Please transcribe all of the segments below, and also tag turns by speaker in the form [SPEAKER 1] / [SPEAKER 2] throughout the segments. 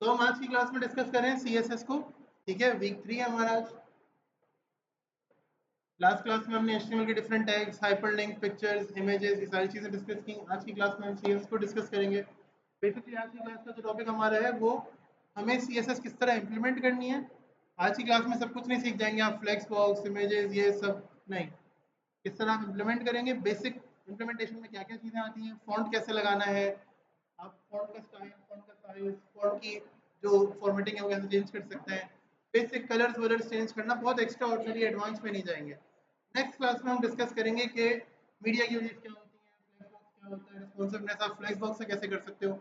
[SPEAKER 1] तो हम आज की क्लास में डिस्कस कर रहे हैं सीएसएस को। ठीक है, वीक 3 है हमारा आज। लास्ट क्लास में हमने एचटीएमएल के different tags, hyperlink, pictures, images, ये सारी चीजें डिस्कस की। आज की क्लास में हम सीएसएस को डिस्कस करेंगे। बेसिकली आज की क्लास का जो टॉपिक हमारा है वो हमें सीएसएस किस तरह इंप्लीमेंट करनी है। आज की क्लास में सब कुछ नहीं सीख जाएंगे आप, फ्लेक्स बॉक्स, इमेजेस, ये सब नहीं। किस तरह आप इम्प्लीमेंट करेंगे, बेसिक इम्प्लीमेंटेशन में क्या क्या चीज़ें आती हैं, फॉन्ट कैसे लगाना है, आप फॉन्ट का स्टाइल, फॉन्ट का साइज, फॉन्ट की जो फॉर्मेटिंग है वो कैसे चेंज कर सकते हैं, बेसिक कलर्स वलर्स चेंज करना, बहुत एक्स्ट्रा ऑर्डिनरी एडवांस में नहीं जाएंगे। नेक्स्ट क्लास में हम डिस्कस करेंगे कि मीडिया की यूजेस क्या होती है, फ्लैश बॉक्स क्या होता है, रिस्पॉन्सिवनेस आप फ्लैश बॉक्स से कैसे कर सकते हो।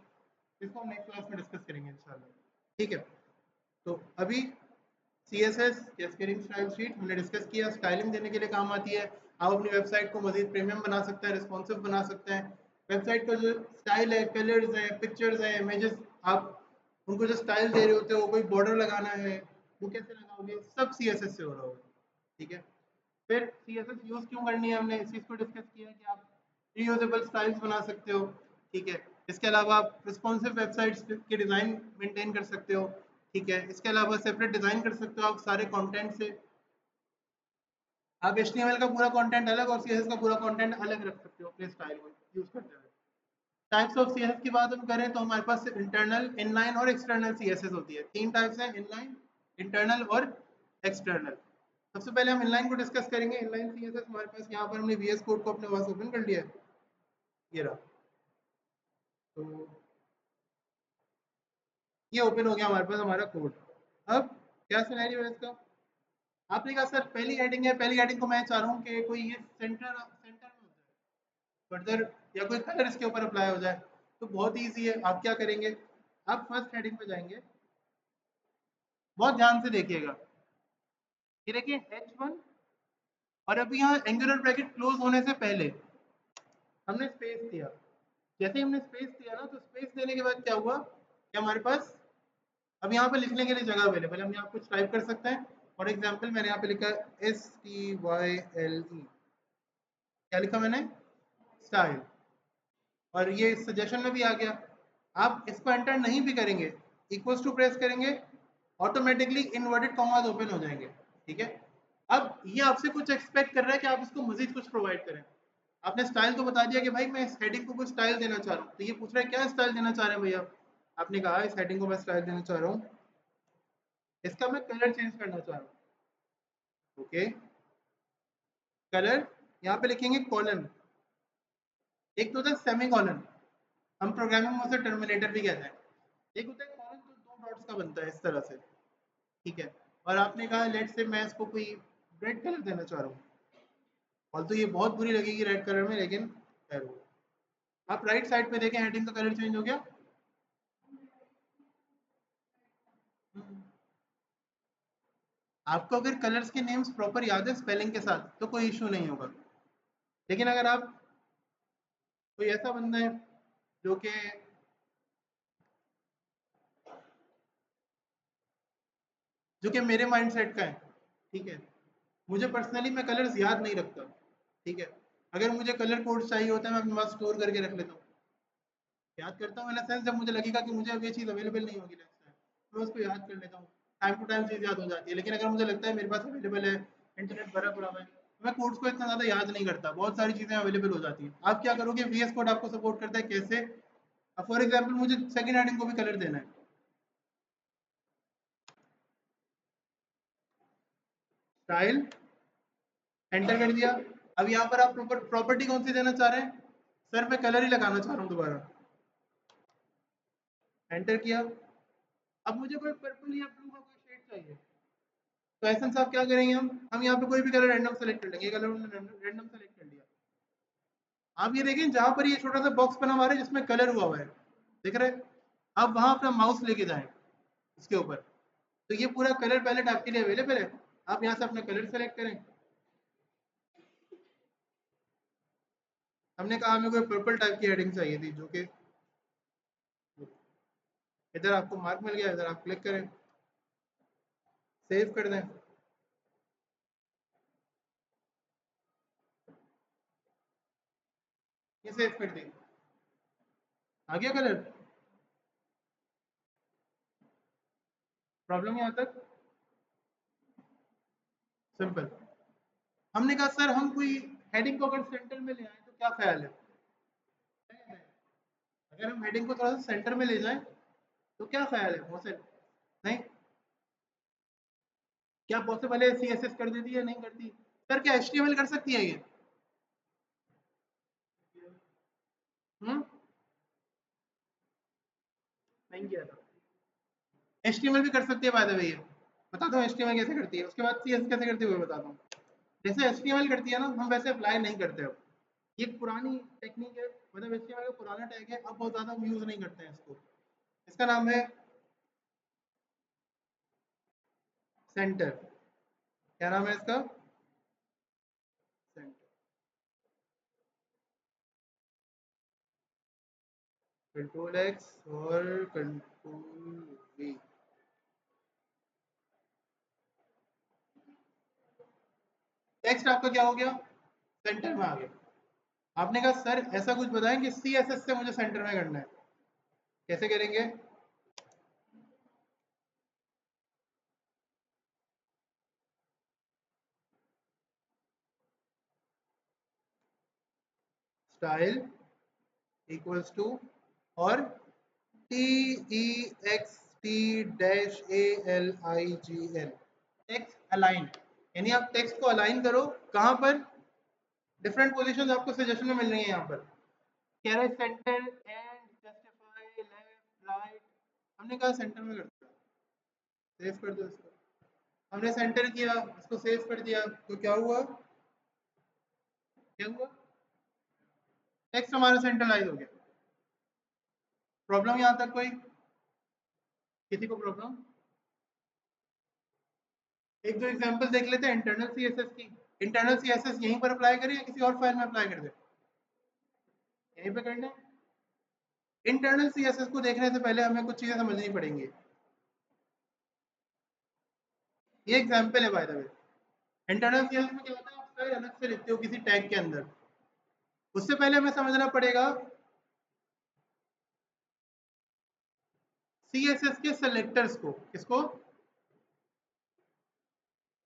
[SPEAKER 1] इसको हम नेक्स्ट क्लास में डिस्कस करेंगे इंशाल्लाह। ठीक है, तो अभी CSS कैस्केडिंग स्टाइल शीट हमने डिस्कस किया, स्टाइलिंग देने के लिए काम आती है। आप अपनी वेबसाइट को मजीद प्रीमियम बना सकते हैं, रिस्पॉन्सिव बना सकते हैं। वेबसाइट का जो स्टाइल है, कलर्स हैं, पिक्चर्स हैं, इमेजेस, आप उनको जो स्टाइल दे रहे होते हो, कोई बॉर्डर लगाना है वो कैसे लगाओगे, सब CSS से हो रहा होगा। ठीक है, फिर CSS यूज क्यों करनी है, हमने इस चीज़ को डिस्कस किया कि आप रीयूजेबल स्टाइल्स बना सकते हो। ठीक है, इसके अलावा आप रिस्पॉन्सिव वेबसाइट्स के डिज़ाइन मेंटेन कर सकते हो। ठीक है, इसके अलावा सेपरेट डिज़ाइन कर सकते हो आप सारे कंटेंट से। आप HTML का पूरा कंटेंट अलग और CSS का पूरा कंटेंट अलग रख सकते हो अपने स्टाइल को यूज करते हुए। टाइप्स ऑफ CSS की बात हम करें तो हमारे पास इंटरनल, इनलाइन और एक्सटर्नल CSS होती है। तीन टाइप्स हैं, इनलाइन, इंटरनल और एक्सटर्नल। सबसे पहले हम इनलाइन को डिस्कस करेंगे। इनलाइन CSS हमारे पास यहाँ पर हमने VS कोड को अपने पास ओपन कर लिया है, ये रहा। तो ये ओपन हो गया हमारे पास हमारा कोड। अब क्या सिनेरियो है इसका, आपने कहा सर पहली हेडिंग है, पहली हेडिंग को मैं चाह रहा हूँ कि कोई ये सेंटर सेंटर में हो जाए फर्दर, या कोई कलर इसके ऊपर अप्लाई हो जाए। तो बहुत ईजी है, आप क्या करेंगे, आप फर्स्ट हेडिंग पे जाएंगे। बहुत ध्यान से देखिएगा, ये देखिए H1, और अभी यहाँ एंगुलर ब्रैकेट क्लोज होने से पहले हमने स्पेस दिया। जैसे ही हमने स्पेस दिया ना, तो स्पेस देने के बाद क्या हुआ कि हमारे पास अब यहाँ पे लिखने के लिए जगह अवेलेबल है। हम यहाँ कुछ टाइप कर सकते हैं। फॉर एग्जाम्पल मैंने यहाँ पे लिखा STYLE, क्या लिखा मैंने, स्टाइल, और ये सजेशन में भी आ गया। आप इसको एंटर नहीं भी करेंगे, इक्वल्स टू प्रेस करेंगे, ऑटोमेटिकली इनवर्टेड कॉमास ओपन हो जाएंगे। ठीक है, अब ये आपसे कुछ एक्सपेक्ट कर रहा है कि आप इसको मजीद कुछ प्रोवाइड करें। आपने स्टाइल तो बता दिया कि भाई मैं इस हेडिंग को कुछ स्टाइल देना चाह रहा हूँ, तो ये पूछ रहा है क्या स्टाइल देना चाह रहे हैं भैया। आपने कहा इस हेडिंग को मैं स्टाइल देना चाह रहा हूँ, इसका मैं कलर चेंज करना चाह रहा हूँ। ओके, कलर यहाँ पे लिखेंगे कॉलन, एक तो होता है सेमी कॉलन, हम प्रोग्रामिंग में उसे टर्मिनेटर भी कहते हैं। एक होता है कॉलन जो दो डॉट्स का बनता है इस तरह से। ठीक है, और आपने कहा लेट से मैं इसको कोई रेड कलर देना चाह रहा हूँ, और तो ये बहुत बुरी लगेगी रेड कलर में, लेकिन खैर वो। आप राइट साइड पे देखें, हेडिंग का कलर चेंज हो गया। आपको अगर कलर्स के नेम्स प्रॉपर याद है स्पेलिंग के साथ तो कोई इशू नहीं होगा। लेकिन अगर आप, कोई ऐसा बंदा है जो कि मेरे माइंड सेट का है, ठीक है, मुझे पर्सनली मैं कलर्स याद नहीं रखता। ठीक है, अगर मुझे कलर कोड चाहिए होता है मैं अपने पास स्टोर करके रख लेता हूँ। याद करता हूँ इन सेंस, जब मुझे लगेगा कि मुझे अब ये चीज़ अवेलेबल नहीं होगी नेक्स्ट टाइम, मैं उसको याद कर लेता हूँ। टाइम टू टाइम चीज़ याद हो जाती है। लेकिन अगर मुझे लगता है मेरे पास अवेलेबल है, इंटरनेट भरा पड़ा हुआ है, तो मैं कोड्स को इतना ज़्यादा याद नहीं करता, बहुत सारी चीज़ें अवेलेबल हो जाती हैं। आप क्या करोगे, VS कोड आपको सपोर्ट करता है कैसे। अब फॉर एग्जाम्पल मुझे सेकंड हेडिंग को भी कलर देना है, स्टाइल, एंटर कर दिया। अब यहाँ पर आप प्रॉपर्टी कौन सी देना चाह रहे हैं, सर मैं कलर ही लगाना चाह रहा हूँ दोबारा, एंटर किया। अब मुझे कोई पर्पल या ब्लू का कोई शेड चाहिए, तो ऐसा साहब क्या करेंगे, हम यहाँ पे कोई भी कलर रैंडम सेलेक्ट कर लेंगे। ये कलर हमने रैंडम सेलेक्ट कर लिया। आप ये देखें जहाँ पर ये छोटा सा बॉक्स बना हुआ है जिसमें कलर हुआ हुआ है, देख रहे हैं, आप वहाँ अपना माउस लेके जाएं इसके ऊपर, तो ये पूरा कलर पैलेट आपके लिए अवेलेबल है। आप यहाँ से अपना कलर सेलेक्ट करें। हमने कहा हमें कोई पर्पल टाइप की हेडिंग चाहिए थी, जो कि इधर आपको मार्क मिल गया, इधर आप क्लिक करें, सेव कर दें। ये सेव कर दी, आ गया कलर। प्रॉब्लम यहाँ तक सिंपल। हमने कहा सर हम कोई हेडिंग को अगर सेंटर में ले आए तो क्या ख्याल है, अगर हम हेडिंग को थोड़ा सा सेंटर में ले जाएं तो क्या ख्याल है मोहसिन? नहीं, क्या पॉसिबल है सीएसएस कर देती है? नहीं करती। सर क्या एचटीएमएल कर सकती है ये? हम्म, नहीं किया था। एचटीएमएल भी कर सकती है बाय द वे, ये बताता हूँ एचटीएमएल कैसे करती है, उसके बाद सीएसएस कैसे करती है वो बताता हूँ। जैसे एचटीएमएल करती है ना, हम वैसे अप्लाई नहीं करते अब, ये एक पुरानी टेक्निक है, मतलब एचटीएमएल का पुराना टैग है, अब बहुत ज़्यादा हम यूज़ नहीं करते हैं इसको। इसका नाम है सेंटर। क्या नाम है इसका? सेंटर। कंट्रोल एक्स और कंट्रोल वी। टेक्स्ट आपका क्या हो गया? सेंटर में आ गया। आपने कहा सर ऐसा कुछ बताएं कि सीएसएस से मुझे सेंटर में करना है, कैसे करेंगे? स्टाइल इक्वल्स टू और T E x T dash A L I G L, text align, यानी आप टेक्स्ट को अलाइन करो। कहां पर? डिफरेंट पोजीशंस आपको सजेशन में मिल रही है यहाँ पर, कह रहा है centre, and, justify, left, right. हमने कहा सेंटर में करते हैं, सेव कर दो इसको। हमने सेंटर किया, इसको सेव कर दिया, तो क्या हुआ? क्या हुआ? टेक्स्ट हमारा सेंट्रलाइज हो गया। प्रॉब्लम यहाँ तक कोई? किसी को प्रॉब्लम? एक दो एग्जांपल देख लेते हैं इंटरनल सीएसएस की। इंटरनल सीएसएस यहीं पर अप्लाई करें या किसी और फाइल में अप्लाई कर दें? यहीं पे करना है। इंटरनल सीएसएस को देखने से पहले हमें कुछ चीजें समझनी पड़ेंगी। ये एग्जांपल है by the way. Internal CSS में क्या होता है, आप स्टाइल अलग से लिखते हो किसी टैग के अंदर। उससे पहले हमें समझना पड़ेगा सीएसएस के सेलेक्टर्स को। किसको?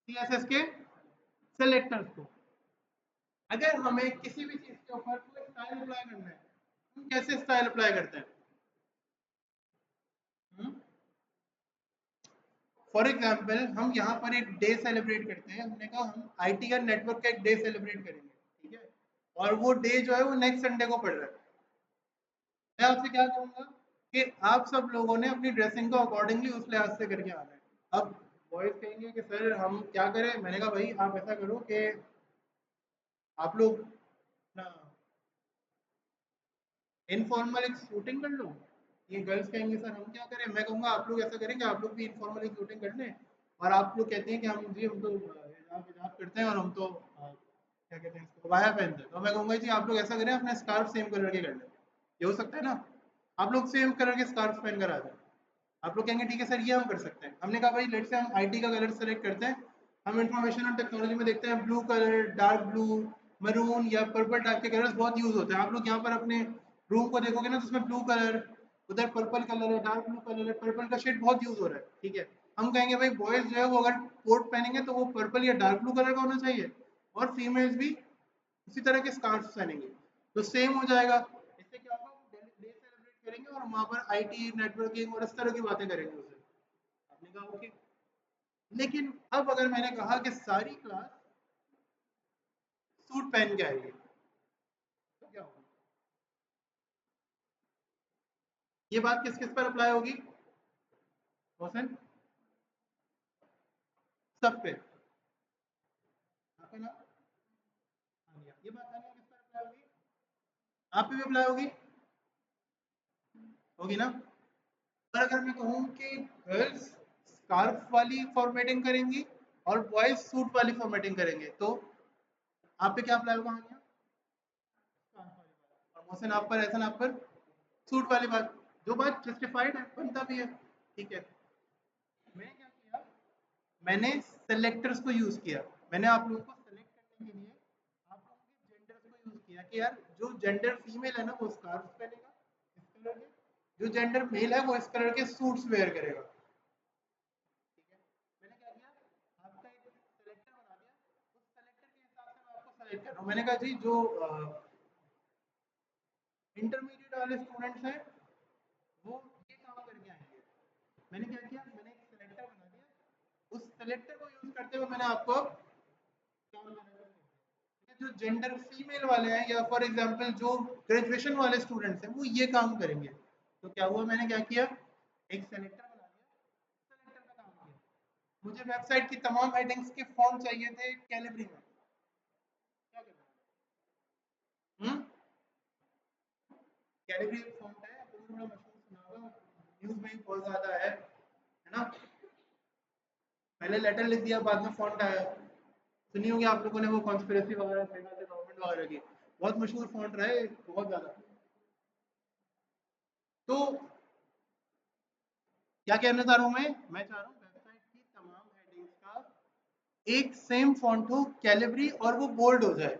[SPEAKER 1] सीएसएस के सेलेक्टर्स को। अगर हमें किसी भी चीज के ऊपर कोई स्टाइल अप्लाई करना है, हम कैसे स्टाइल अप्लाई करते हैं? फॉर एग्जाम्पल हम यहाँ पर एक डे सेलिब्रेट करते हैं, हमने कहा हम आईटी का नेटवर्क का एक डे सेलिब्रेट करेंगे, ठीक है, और वो डे जो है वो नेक्स्ट संडे को पड़ रहा है। मैं आपसे क्या कहूँगा कि आप सब लोगों ने अपनी ड्रेसिंग को अकॉर्डिंगली उस लिहाज से करके आना है। अब बॉयज कहेंगे कि सर हम क्या करें, मैंने कहा भाई आप ऐसा करो कि आप लोग ना इनफॉर्मल एक शूटिंग कर लो। ये गर्ल्स कहेंगे सर हम क्या करें, मैं कहूँगा आप लोग ऐसा करें कि आप लोग भी इनफॉर्मल एक शूटिंग कर लें, और आप लोग कहते हैं कि हम जी हम तो हिजाब हिजाब करते हैं और हम तो क्या कहते हैं इसको वाया पहनते हैं, तो मैं कहूँगा जी आप लोग ऐसा करें अपने स्कार्फ सेम कलर के कर लें। ये हो सकता है ना? आप लोग सेम कलर के स्कार्फ पहन कर आ जाए। आप लोग कहेंगे ठीक है सर ये हम कर सकते हैं। हमने कहा भाई लेट से हम आईटी का कलर सेलेक्ट करते हैं, हम इंफॉर्मेशन और टेक्नोलॉजी में देखते हैं blue colour, dark blue, maroon या पर्पल टाइप के कलर्स बहुत यूज होते हैं। आप लोग यहाँ पर अपने रूम को देखोगे ना तो उसमें ब्लू कलर, उधर पर्पल कलर है, डार्क ब्लू कलर है, पर्पल का शेड बहुत यूज हो रहा है, ठीक है। हम कहेंगे भाई बॉयज जो है वो अगर कोट पहनेंगे तो वो पर्पल या डार्क ब्लू कलर का होना चाहिए, और फीमेल्स भी उसी तरह के स्कार्फ पहनेंगे, तो सेम हो जाएगा। इससे क्या होगा, डे सेलिब्रेट करेंगे और वहां पर आईटी नेटवर्किंग और इस तरह की बातें करेंगे उसे। आपने कहा ओके। लेकिन अब अगर मैंने कहा कि सारी क्लास सूट पहन के आएगी तो क्या होगा? ये बात किस किस पर अप्लाई होगी रोशन? सब पे। आपका नाम आनिया। ये बात आनिया किस पर अप्लाई होगी? आप पे भी अप्लाई होगी, होगी ना? और अगर मैं कहूँ कि गर्ल्स स्कार्फ वाली फॉर्मेटिंग करेंगी और बॉयज सूट वाली फॉर्मेटिंग करेंगे, तो आप पे क्या अप्लाई होगा आनिया? स्कार्फ वाली बात। और मोहसिन आप पर, एहसन आप पर सूट वाली बात। जो बात जस्टिफाइड है, बनता भी है, ठीक है। मैंने क्या किया, मैंने सेलेक्टर्स को यूज किया। मैंने आप लोगों को सेलेक्ट करने के लिए आप लोगों के जेंडर्स को यूज किया कि यार जो जेंडर फीमेल है ना वो स्कार्फ पहनेगा इस कलर के, जो जेंडर मेल है वो इस कलर के सूट्स वेयर करेगा। चेक कर रहा हूँ। मैंने कहा जी जो इंटरमीडिएट वाले स्टूडेंट्स हैं वो ये काम करके आएंगे। मैंने क्या किया, मैंने एक सेलेक्टर बना दिया, उस सेलेक्टर को यूज करते हुए मैंने आपको काम करना शुरू कर दिया। जो जेंडर फीमेल वाले हैं या फॉर एग्जांपल जो ग्रेजुएशन वाले स्टूडेंट्स हैं वो ये काम करेंगे। तो क्या हुआ, मैंने क्या किया, एक सेलेक्टर बना दिया, सेलेक्टर का काम किया। मुझे वेबसाइट की तमाम हेडिंग्स के फॉन्ट चाहिए थे कैलिब्री में, क्या करना, कैलिब्री एक फॉन्ट है, आपको थोड़ा मशहूर सुना होगा, न्यूज़ में भी बहुत ज़्यादा है ना। पहले लेटर लिख दिया, बाद में फॉन्ट आया। सुनी होगी आप लोगों ने वो कॉन्स्पिरेसी वगैरह गवर्नमेंट वगैरह की, बहुत मशहूर फॉन्ट रहा है बहुत ज़्यादा। तो क्या कहना चाह रहा हूँ मैं चाह रहा हूँ वेबसाइट की तमाम हेडिंग्स का एक सेम फॉन्ट हो कैलिब्री और वो बोल्ड हो जाए।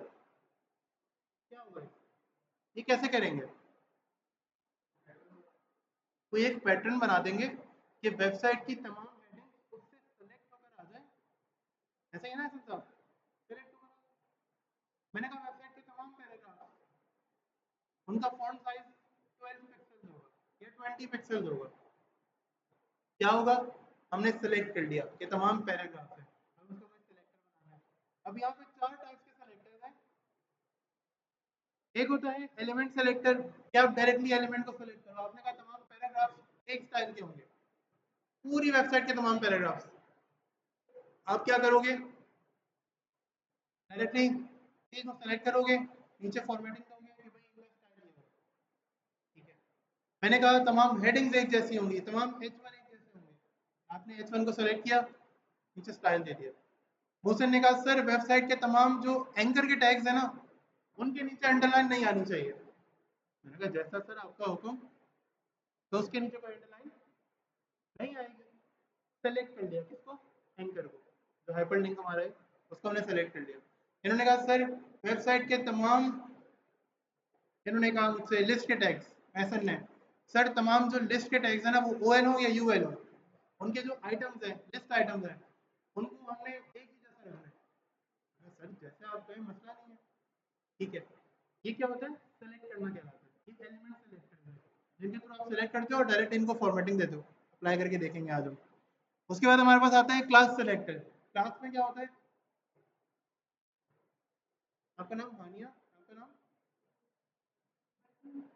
[SPEAKER 1] क्या होगा, ये कैसे करेंगे, कोई एक पैटर्न बना देंगे कि वेबसाइट की तमाम हेडिंग उससे सेलेक्ट होकर आ जाए। ऐसा ही ना साहब, सेलेक्ट होकर, मैंने कहा वेबसाइट के तमाम पैराग्राफ उनका फॉन्ट साइज 12 पिक्सेल्स होगा या 20 पिक्सेल्स होगा। क्या होगा, हमने सेलेक्ट कर लिया कि तमाम पैराग्राफ है, हम उसको कोई सेलेक्टर बनाना है। अब यहाँ पे चार टाइप्स के सेलेक्टर हैं। एक होता है एलिमेंट सेलेक्टर, कि आप डायरेक्टली एलिमेंट को सेलेक्ट करो। आपने कहा तमाम पैराग्राफ एक स्टाइल के होंगे, पूरी वेबसाइट के तमाम पैराग्राफ्स, आप क्या करोगे, डायरेक्टली एक को सेलेक्ट करोगे, नीचे फॉर्मेटिंग दोगे कि भाई इनका स्टाइल ये हो, ठीक है। मैंने कहा तमाम हेडिंग्स एक जैसी होंगी, तमाम H1 एक जैसे होंगे, आपने H1 को सेलेक्ट किया, नीचे स्टाइल दे दिया। मोहसिन ने कहा सर वेबसाइट के तमाम जो एंकर के टैग्स है ना उनके नीचे अंडरलाइन नहीं आनी चाहिए। मैंने कहा जैसा सर आपका हुक्म। तो उसके नीचे कोई अंडरलाइन नहीं आएगी। सेलेक्ट कर लिया किसको, एंकर को, जो हाइपरलिंक हमारा है उसको हमने सेलेक्ट कर लिया। इन्होंने कहा सर वेबसाइट के तमाम, इन्होंने कहा मुझसे लिस्ट के टैग्स, ऐसा ने सर तमाम जो लिस्ट के टैग्स है ना वो OL हो या UL हो, उनके जो आइटम्स हैं लिस्ट आइटम्स हैं उनको हमने एक ही जैसा रखना है। सर जैसे आप कहें मसला नहीं है, ठीक है। ये क्या होता है, सेलेक्ट करना कहलाता है, ये एलिमेंट सेलेक्ट करना है, जिनके थ्रू आप सेलेक्ट करते हो और डायरेक्ट इनको फॉर्मेटिंग देते हो। अप्लाई करके देखेंगे आज हम। उसके बाद हमारे पास आता है क्लास सेलेक्टर। क्लास में क्या होता है, आपका नाम हानिया, आपका नाम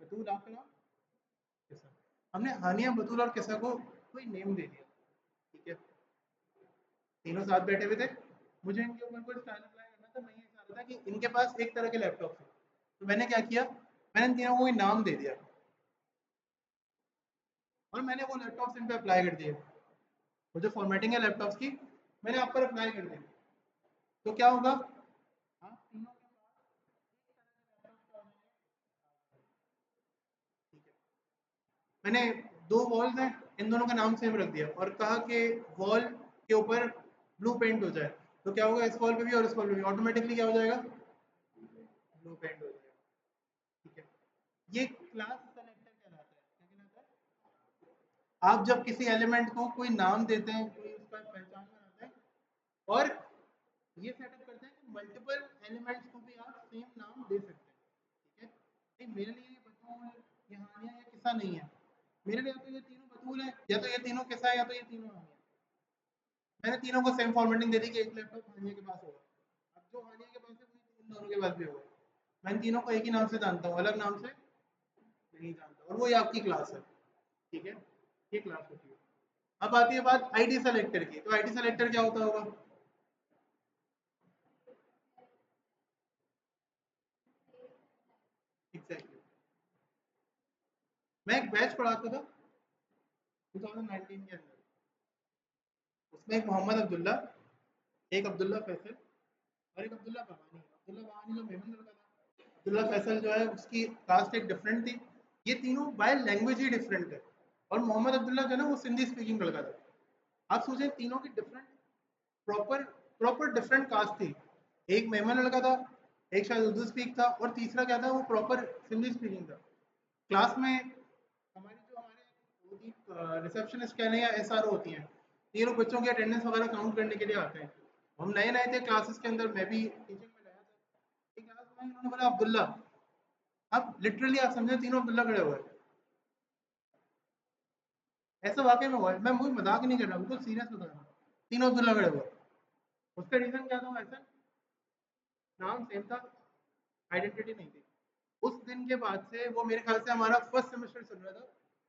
[SPEAKER 1] बतूल, आपका नाम किसा। हमने हानिया, बतूल और किसा को कोई नेम दे दिया, ठीक है। तीनों साथ बैठे हुए थे, मुझे इनके ऊपर कोई स्टाइल अप्लाई करना था। मैं ये चाह रहा था कि इनके पास एक तरह के लैपटॉप थे, तो मैंने क्या किया, मैंने इन तीनों को कोई नाम दे दिया और मैंने वो लैपटॉप इन पे अप्लाई कर दिए। वो जो फॉर्मेटिंग है लैपटॉप की मैंने आप पर अप्लाई कर दी। तो क्या होगा, आप तीनों के पास एक तरह के लैपटॉप आ जाएंगे, ठीक है। मैंने दो वॉल्स हैं, इन दोनों का नाम सेम रख दिया और कहा कि वॉल के ऊपर ब्लू पेंट हो जाए। तो क्या होगा, इस वॉल पे भी और इस वॉल पे भी ऑटोमेटिकली क्या हो जाएगा, ब्लू पेंट हो जाएगा, ठीक है। ये क्लास सेलेक्टर कहलाता है। क्या कहलाता है, आप जब किसी एलिमेंट को कोई नाम देते हैं, कोई उसका पहचान बनाते हैं और ये सेटअप करते हैं कि मल्टीपल एलिमेंट्स को भी आप सेम नाम दे सकते हैं, ठीक है। नहीं मेरे लिए ये बतूल, ये हानिया, ये किस्सा नहीं है। मेरे लिए या तो ये तीनों बतूल है, या तो ये तीनों किस्सा है, या तो ये तीनों हानिया। मैंने तीनों को सेम फॉर्मेटिंग दे दी कि एक लैपटॉप हानिया के पास होगा। अब जो हानिया के पास है वही इन दोनों के पास भी होगा। मैं इन तीनों को एक ही नाम से जानता हूँ, अलग नाम से नहीं जानता, और वो ये आपकी क्लास है, ठीक है। ये क्लास होती है। अब आती है बात आईडी सेलेक्टर की। तो आईडी सेलेक्टर क्या होता होगा, एग्जैक्टली। मैं एक बैच पढ़ाता था 2019 के अंदर, उसमें एक मोहम्मद अब्दुल्ला, एक अब्दुल्ला फैसल और एक अब्दुल्ला बहानी। अब्दुल्ला बहानी जो मेमन लड़का था, अब्दुल्ला फैसल जो है उसकी कास्ट एक डिफरेंट थी। ये तीनों बाय लैंग्वेज ही डिफरेंट है। और मोहम्मद अब्दुल्ला जो है ना वो सिंधी स्पीकिंग लड़का था। आप सोचें तीनों की different, proper proper different caste थी। एक मेमन लड़का था, एक शायद उर्दू स्पीक था और तीसरा क्या था, वो प्रॉपर सिंधी स्पीकिंग था। क्लास में हमारी जो हमारे होती रिसेप्शनिस्ट कह लें या SRO होती हैं, ये लोग बच्चों की अटेंडेंस वगैरह काउंट करने के लिए आते हैं। हम नए नए थे क्लासेस के अंदर, मैं भी टीचिंग में नया था। उन्होंने बोला अब्दुल्ला। अब लिटरली आप समझे तीनों अब्दुल्ला खड़े हुए हैं। ऐसा वाकई में हुआ है, मैं कोई मजाक नहीं कर रहा, बिल्कुल सीरियस बता रहा हूँ। तीनों अब्दुल्ला खड़े हुए हैं। उसका रीजन क्या था ऐसा? नाम सेम था, आइडेंटिटी नहीं थी। उस दिन के बाद से वो मेरे ख्याल से हमारा फर्स्ट सेमेस्टर चल रहा था।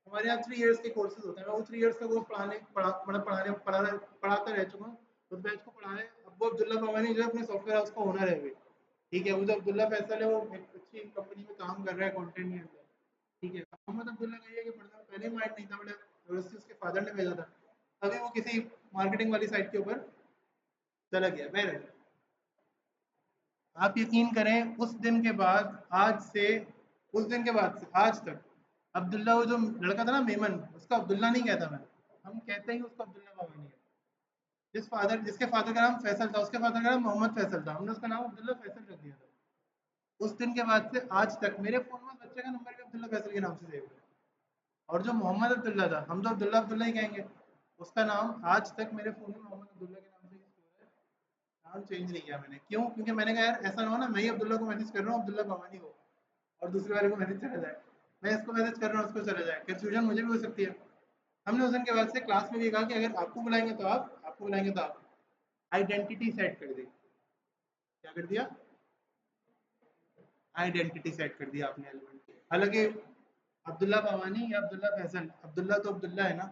[SPEAKER 1] हमारे यहाँ 3 इयर्स के कोर्सेज होते हैं, मैं वो 3 इयर्स का कोर्स पढ़ाता रह चुका हूँ। उस बैच को पढ़ाए। अब वो अब्दुल्ला पवानी जो है अपने सॉफ्टवेयर हाउस का ओनर है अभी। ठीक है, वो जो अब्दुल्ला फैसल है वो एक अच्छी कंपनी में काम कर रहा है कंटेंट के अंदर। ठीक है, मोहम्मद अब्दुल्ला का ये है कि पढ़ना पहले माइंड नहीं था, बट जबरदस्ती उसके फादर ने भेजा था। अभी वो किसी मार्केटिंग वाली साइट के ऊपर चला गया। बहरहाल आप यकीन करें, उस दिन के बाद आज से, उस दिन के बाद से आज तक अब्दुल्ला, वो जो लड़का था ना मेमन, उसका अब्दुल्ला नहीं कहता मैं, हम कहते ही उसको अब्दुल्ला बावानी है। जिसके फादर का नाम फैसल था, उसके फादर का नाम मोहम्मद फैसल था, हमने उसका नाम अब्दुल्ला फैसल रख दिया था। उस दिन के बाद से आज तक मेरे फोन में उस बच्चे का नंबर भी अब्दुल्ला फैसल के नाम से सेव है। और जो मोहम्मद अब्दुल्ला था, हम तो अब्दुल्ला अब्दुल्ला ही कहेंगे, उसका नाम आज तक मेरे फोन में मोहम्मद अब्दुल्ला के नाम से ही स्टोर है। नाम चेंज नहीं किया मैंने। क्यों? क्योंकि मैंने कहा यार ऐसा ना हो ना मैं ही अब्दुल्ला को मैसेज कर रहा हूँ, अब्दुल्ला भवानी हो, और दूसरे वाले को मैसेज चला जाए, मैं इसको मैसेज कर रहा हूँ उसको चला जाए, कंफ्यूजन मुझे भी हो सकती है। हमने उस दिन के बाद से क्लास में भी कहा कि अगर आपको बुलाएंगे तो आपको बुलाएंगे तो आप आइडेंटिटी सेट कर दी। क्या कर दिया? आइडेंटिटी सेट कर दिया आपने एलिमेंट की। हालांकि अब्दुल्ला भवानी या अब्दुल्ला फैसल, अब्दुल्ला तो अब्दुल्ला है ना,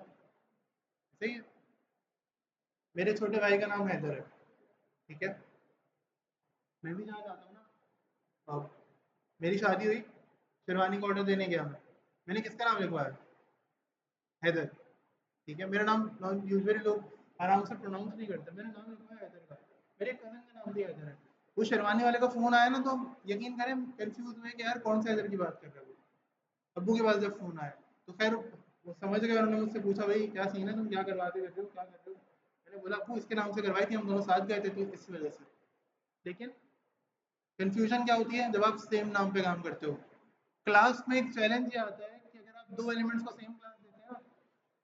[SPEAKER 1] सही है। मेरे छोटे भाई का नाम हैदर है। ठीक है, मैं भी जहाँ जाता हूँ ना, अब मेरी शादी हुई, शेरवानी का ऑर्डर देने गया मैंने किसका नाम लिखवाया? हैदर। ठीक है, मेरा नाम यूजुअली लोग आराम से प्रोनाउंस नहीं करते, मैंने नाम लिखवाया हैदर का। मेरे कजन का नाम भी हैदर है। वो शेरवानी वाले का फोन आया ना, तो यकीन करें कंफ्यूज हुए कि यार कौन सा हैदर की बात कर रहे हो। अब्बू के पास जब फोन आया तो खैर वो समझ गए, उन्होंने मुझसे पूछा भाई क्या सीन है, तुम क्या करवाते रहते हो, क्या कर रहे हो? मैंने बोला अब्बू इसके नाम से करवाई थी, हम दोनों साथ गए थे तो इस वजह से। लेकिन कंफ्यूजन क्या होती है जब आप सेम नाम पे काम करते हो? क्लास में एक चैलेंज ये आता है कि अगर आप दो एलिमेंट्स को सेम क्लास देते हैं ना,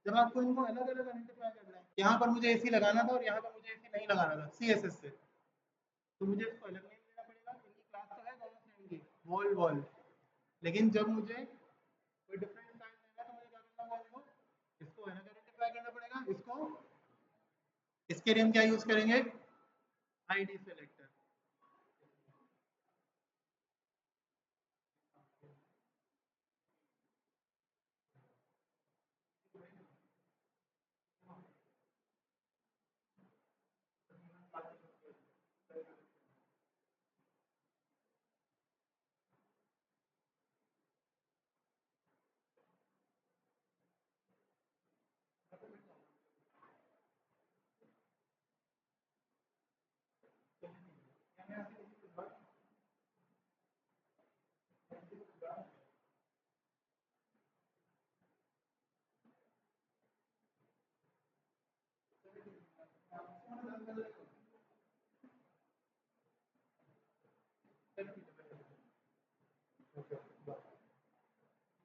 [SPEAKER 1] जब आपको इनको अलग अलग आइडेंटिफाई करना है, यहाँ पर मुझे एसी लगाना था और यहाँ पर मुझे एसी नहीं लगाना था सीएसएस से, तो मुझे इसको अलग नेम देना पड़ेगा। इनकी क्लास तो है दोनों सेम की, वॉल वॉल। लेकिन जब मुझे कोई डिफरेंट स्टाइल देना है तो मुझे क्या करना होगा? इसको अलग आइडेंटिफाई करना पड़ेगा, इसको, इसके लिए हम क्या यूज करेंगे? ID selector.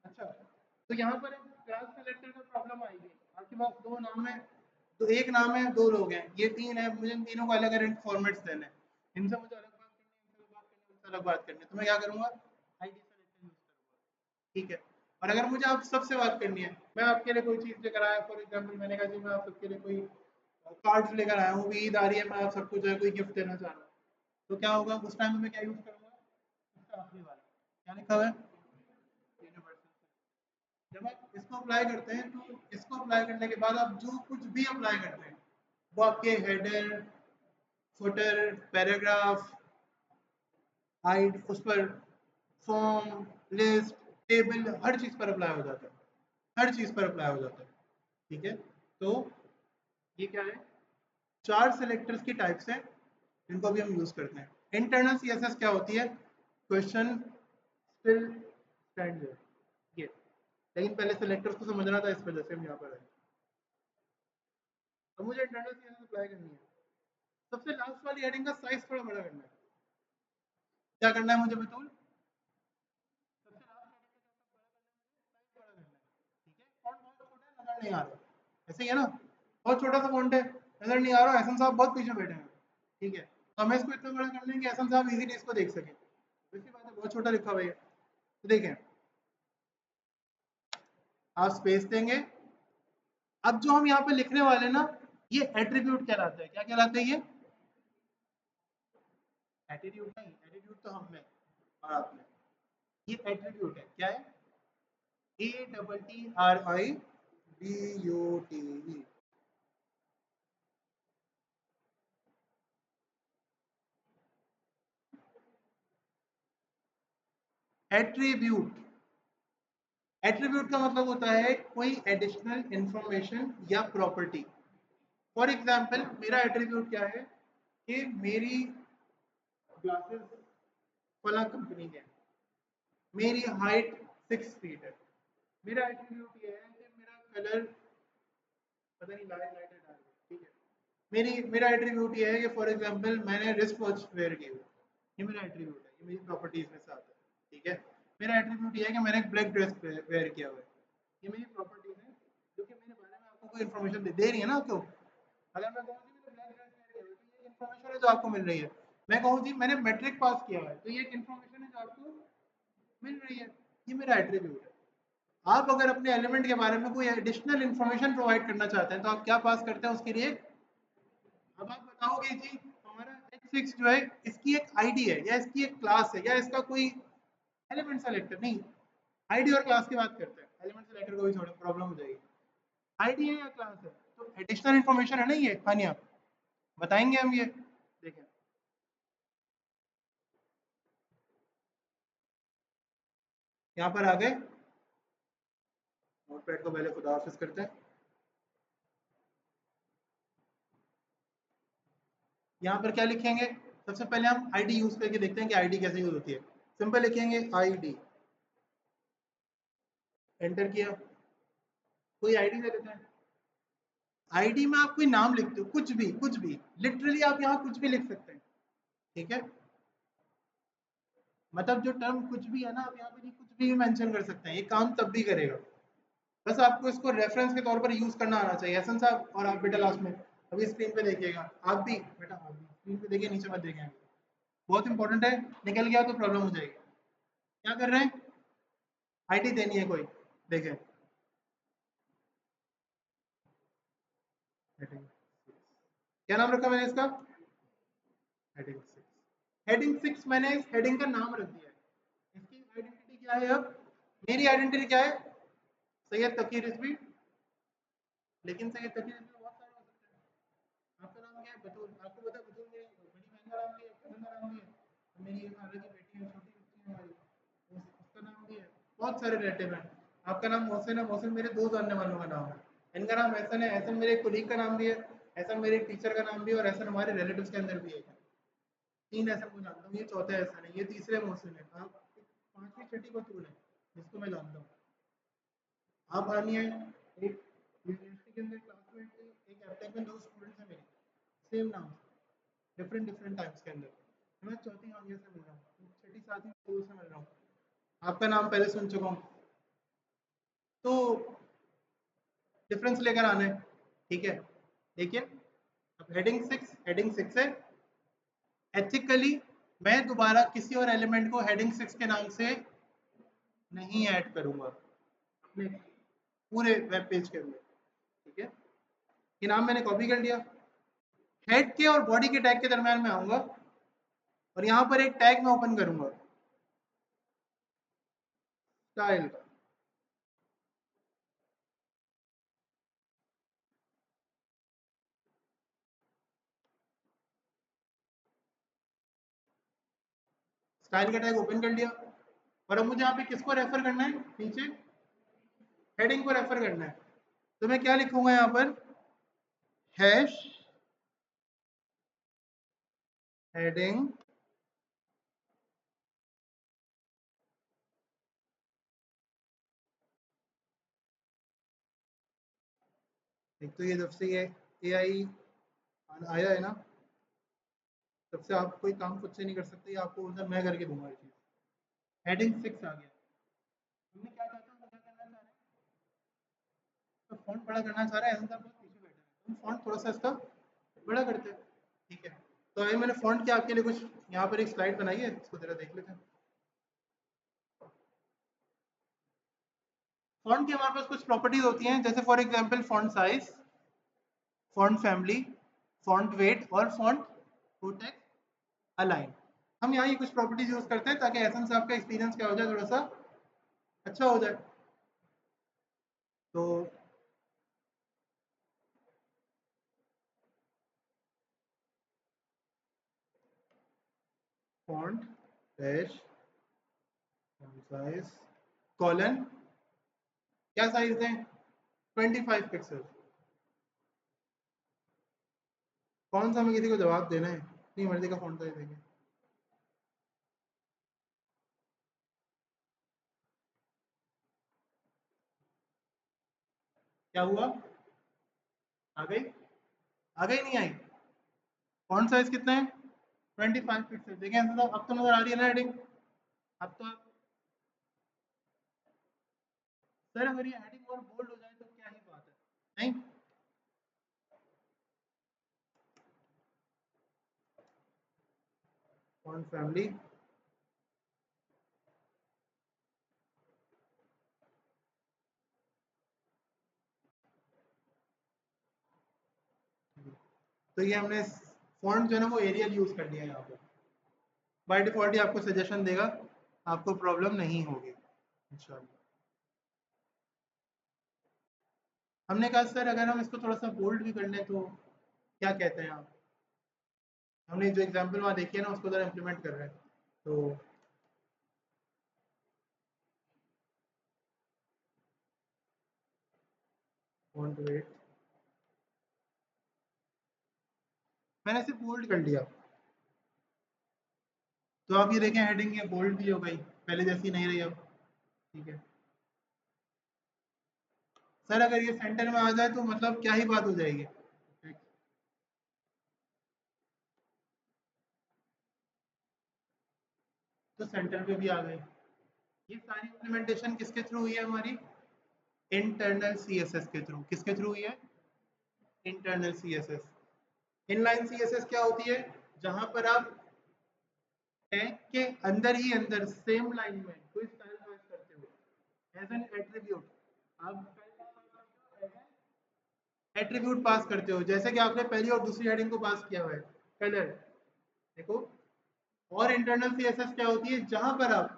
[SPEAKER 1] अच्छा, तो यहाँ पर क्लास सेलेक्टर का प्रॉब्लम आएगी। आपके पास दो नाम है, तो एक नाम है, दो लोग हैं, ये तीन है, मुझे इन तीनों को अलग अलग फॉर्मेट्स देने हैं। इनसे मुझे अलग बात करनी है, इनसे अलग बात करनी है, इनसे अलग बात करनी है, तो मैं क्या करूँगा? आईडी सेलेक्टर यूज करूँगा। ठीक है, और अगर मुझे आप सबसे बात करनी है, मैं आपके लिए कोई चीज़ लेकर आया, फॉर एग्जाम्पल मैंने कहा जी मैं आप सबके लिए कोई कार्ड्स लेकर आया हूँ, ईद आ रही है, मैं आप सबको जो है कोई गिफ्ट देना चाह रहा हूँ, तो क्या होगा उस टाइम में मैं क्या यूज करूँगा? इसका आखिरी वाला क्या लिखा हुआ है? यूनिवर्सल। जब आप इसको अप्लाई करते हैं तो इसको अप्लाई करने के बाद आप जो कुछ भी अप्लाई करते हैं वो आपके हेडर, फुटर, पैराग्राफ, हाइड, उस पर फॉर्म, लिस्ट, टेबल, हर चीज पर अप्लाई हो जाता है। हर चीज पर अप्लाई हो जाता है। ठीक है, तो ये क्या है? चार सेलेक्टर्स की टाइप्स हैं, इनको अभी हम यूज करते हैं। इंटरनल सीएसएस क्या होती है? क्वेश्चन स्टिल स्टैंड ये। लेकिन पहले सेलेक्टर्स को समझना था, इस वजह से हम यहाँ पर आए। अब मुझे इंटरनल सीएसएस अप्लाई करनी है। सबसे लास्ट वाली हेडिंग का साइज थोड़ा बड़ा करना है। क्या करना है मुझे बतूल? सबसे लास्ट हेडिंग का साइज बड़ा करना है। ठीक है, फॉन्ट बहुत छोटा है, नजर नहीं आ रहा, ऐसे ही है ना? बहुत छोटा सा फॉन्ट है, नजर नहीं आ रहा, एहसन साहब बहुत पीछे बैठे हैं। ठीक है, तो हमें इसको इतना बड़ा कर लेंगे एहसन साहब इजीली इसको देख सकें। वैसी बात है, बहुत छोटा लिखा हुआ है। तो देखें, आप स्पेस देंगे। अब जो हम यहाँ पे लिखने वाले ना, ये एट्रीब्यूट कहलाता है। क्या कहलाता है ये? एटीट्यूड नहीं, एटीट्यूड तो हम में और आप में। ये एट्रीब्यूट है। क्या है? ATTRIBUTE। एट्रीब्यूट, एट्रीब्यूट का मतलब होता है कोई एडिशनल इंफॉर्मेशन या प्रॉपर्टी। फॉर एग्जाम्पल, मेरा एट्रीब्यूट क्या है कि मेरी ग्लासेस फला कंपनी के हैं, मेरी हाइट 6 फीट है। मेरा एट्रीब्यूट ये है कि मेरा कलर पता नहीं लाइट लाइट है डार्क, ठीक है। मेरा एट्रीब्यूट ये है कि फॉर एग्जांपल मैंने रिस्ट वॉच वेयर की हुई, ये मेरा एट्रीब्यूट है, ये मेरी प्रॉपर्टीज में से आता है, ठीक है। मेरा एट्रीब्यूट ये है कि मैंने एक ब्लैक ड्रेस वेयर किया हुआ है, ये मेरी प्रॉपर्टीज है जो कि मेरे बारे में आपको कोई इन्फॉर्मेशन दे रही है ना आपको। अगर मैं कहूँ जी मैंने ब्लैक ड्रेस वेयर किया हुआ है, तो ये इन्फॉर्मेशन है जो आपको मिल रही है। मैं कहूँ जी मैंने मैट्रिक पास किया हुआ है, तो ये एक इन्फॉर्मेशन है जो आपको मिल रही है। ये मेरा एट्रीब्यूट है। आप अगर अपने एलिमेंट के बारे में कोई एडिशनल इन्फॉर्मेशन प्रोवाइड करना चाहते हैं तो आप क्या पास करते हैं उसके लिए? अब आप बताओगे जी हमारा H6 जो है इसकी एक आईडी है या इसकी एक क्लास है या इसका कोई एलिमेंट सेलेक्टर नहीं। आईडी और क्लास की बात करते हैं, एलिमेंट सेलेक्टर को भी थोड़ी प्रॉब्लम हो जाएगी। आईडी है या क्लास है, तो एडिशनल इन्फॉर्मेशन है ना ये। खानिया बताएंगे हम ये, देखें। यहाँ पर आ गए, नोटपैड को पहले खुदा हाफिज करते हैं। यहाँ पर क्या लिखेंगे? सबसे पहले हम आईडी यूज करके देखते हैं कि आईडी कैसे यूज होती है। सिंपल लिखेंगे आईडी, एंटर किया, कोई आईडी दे देते हैं। आईडी में आप कोई नाम लिखते हो, कुछ भी लिटरली आप यहाँ कुछ भी लिख सकते हैं, ठीक है। मतलब जो टर्म कुछ भी है ना, आप यहाँ पे नहीं कुछ भी मेंशन कर सकते हैं, ये काम तब भी करेगा। बस आपको इसको रेफरेंस के तौर पर यूज करना आना चाहिए। हसन साहब और आप बेटा लास्ट में अभी स्क्रीन पे देखिएगा, आप भी बेटा, आप भी स्क्रीन पे देखिए, नीचे मत देखें। बहुत इंपॉर्टेंट है, निकल गया तो प्रॉब्लम हो जाएगी। क्या कर रहे हैं? आईडी देनी है कोई, देखें। क्या नाम रखा मैंने इसका? हेडिंग 6। हेडिंग 6 मैंने इस हेडिंग का नाम रख दिया है। इसकी आइडेंटिटी क्या है? अब मेरी आइडेंटिटी क्या है? सैयद तकी रिजवी। लेकिन सैयद तकी रिजवी बहुत सारे हो सकते हैं। आपका नाम क्या है? बतूल। आपको पता है बतूल मेरी बड़ी बहन का नाम भी है, कजन का नाम भी है। मेरी एक खाला की बेटी है, छोटी बच्ची है हमारी, उसका नाम भी है। बहुत सारे रिलेटिव हैं। आपका नाम मोहसिन है, मोहसिन मेरे 2 जानने वालों का नाम है। इनका नाम एहसन है, एहसन मेरे कोलीग का नाम भी है, एहसन मेरे टीचर का नाम भी है, और एहसन हमारे रिलेटिव्स के अंदर भी है। 3 एहसन को जानता हूँ, ये चौथा एहसन है, ये तीसरे मोहसिन है। आप 5वीं छठी बतूल है जिसको मैं जानता हूँ। आप आनी है एक यूनिवर्सिटी के अंदर क्लासमेट थी, एक एफटेक में 2 स्टूडेंट्स हैं मेरी, सेम नाम से, डिफरेंट डिफरेंट टाइम्स के अंदर। मैं चौथी हानिया से मिल रहा हूँ, छठी 7वीं स्कूल से मिल रहा हूँ। आपका नाम पहले सुन चुका हूँ। तो डिफरेंस लेकर आना है, ठीक है। लेकिन अब हेडिंग 6 है। एथिकली मैं दोबारा किसी और एलिमेंट को हेडिंग 6 के नाम से नहीं ऐड करूंगा अपने पूरे वेब पेज के अंदर, ठीक है। ये नाम मैंने कॉपी कर लिया। हेड के और बॉडी के टैग के दरमियान में आऊंगा और यहाँ पर एक टैग मैं ओपन करूंगा स्टाइल का। स्टाइल का टैग ओपन कर लिया और अब मुझे यहाँ पे किसको रेफर करना है? नीचे हेडिंग को रेफर करना है। तो मैं क्या लिखूंगा यहाँ पर? हैश हेडिंग एक तो ये जब से ये AI आया है ना, तब से आप कोई काम खुद से नहीं कर सकते, आपको उधर मैं करके दूंगा ये चीज। हेडिंग 6 आ गया। हमने क्या चाहते हैं, क्या करना चाह रहे हैं? तो फॉन्ट बड़ा करना चाह रहा है, ऐसा बहुत पीछे बैठे हैं, हम फॉन्ट थोड़ा सा इसका बड़ा करते हैं, ठीक है। तो अभी मैंने फॉन्ट के आपके लिए कुछ यहाँ पर एक स्लाइड बनाई है, इसको जरा देख लेते हैं। फॉन्ट की हमारे पास कुछ प्रॉपर्टीज होती हैं, जैसे for example font size, font family, font weight और फॉन्ट फुल टेक्स्ट अलाइन। हम यहाँ ये कुछ प्रॉपर्टीज यूज करते हैं ताकि एसेंस आपका एक्सपीरियंस क्या हो जाए, थोड़ा सा अच्छा हो जाए। तो font dash font size colon, क्या साइज दें, 25 पिक्सल। कौन सा हमें किसी को जवाब देना है, अपनी मर्जी का फॉन्ट साइज देंगे। क्या हुआ, आ गई, आ गई नहीं आई? फॉन्ट साइज कितना है, 25 पिक्सल। देखें तो अब तो नजर आ रही है ना हेडिंग, अब तो सर अगर ये हेडिंग और बोल्ड हो जाए तो क्या ही बात है, नहीं? फॉन्ट फैमिली, तो ये हमने फॉन्ट जो है ना वो एरियल यूज कर लिया है यहाँ पर। बाय डिफॉल्ट ही आपको सजेशन देगा, आपको प्रॉब्लम नहीं होगी इंशाल्लाह। हमने कहा सर अगर हम इसको थोड़ा सा बोल्ड भी कर लें तो क्या कहते हैं आप? हमने जो एग्जांपल वहाँ देखी है ना उसको ज़रा इम्प्लीमेंट कर रहे हैं। तो फॉन्ट वेट मैंने सिर्फ बोल्ड कर लिया, तो आप ये देखें हेडिंग ये बोल्ड भी हो गई, पहले जैसी नहीं रही अब। ठीक है सर, अगर ये सेंटर में आ जाए तो मतलब क्या ही बात हो जाएगी। तो सेंटर पे भी आ गए। ये सारी इम्प्लीमेंटेशन किसके थ्रू हुई है हमारी? इंटरनल सीएसएस के थ्रू। किसके थ्रू हुई है? Internal CSS. इनलाइन सीएसएस क्या होती है? जहां पर आप टैग के अंदर ही अंदर सेम लाइन में कोई स्टाइल चॉइस करते हो एज एन एट्रीब्यूट, आप एट्रीब्यूट पास करते हो, जैसे कि आपने पहली और दूसरी हेडिंग को पास किया हुआ है कलर, देखो। और इंटरनल सीएसएस क्या होती है? जहां पर आप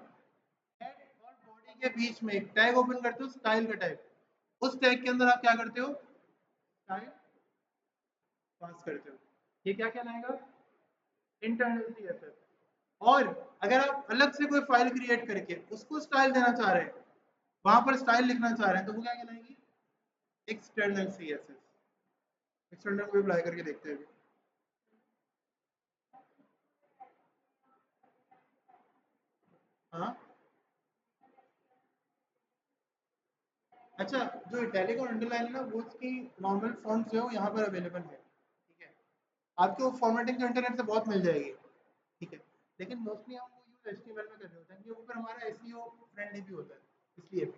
[SPEAKER 1] टैग और बॉडी के बीच में एक टैग ओपन करते हो, स्टाइल का टैग, उस टैग के अंदर आप क्या करते हो? स्टाइल पास करते हो। ये क्या कहलाएगा? Internal CSS. और अगर आप अलग से कोई फाइल क्रिएट करके उसको स्टाइल देना चाह रहे हैं, वहां पर स्टाइल लिखना चाह रहे हैं, तो वो क्या कहलाएगी? External CSS. एक्सटर्नल को अप्लाई करके देखते हैं। हाँ अच्छा, जो इटैलिक और अंडरलाइन है ना वो उसकी नॉर्मल फॉन्ट जो है वो यहाँ पर अवेलेबल है। ठीक है, आपको फॉर्मेटिंग तो इंटरनेट से बहुत मिल जाएगी। ठीक है, लेकिन मोस्टली हम वो यूज एचटीएमएल में कर रहे होते हैं क्योंकि वो फिर हमारा एसईओ फ्रेंडली भी होता है। इसलिए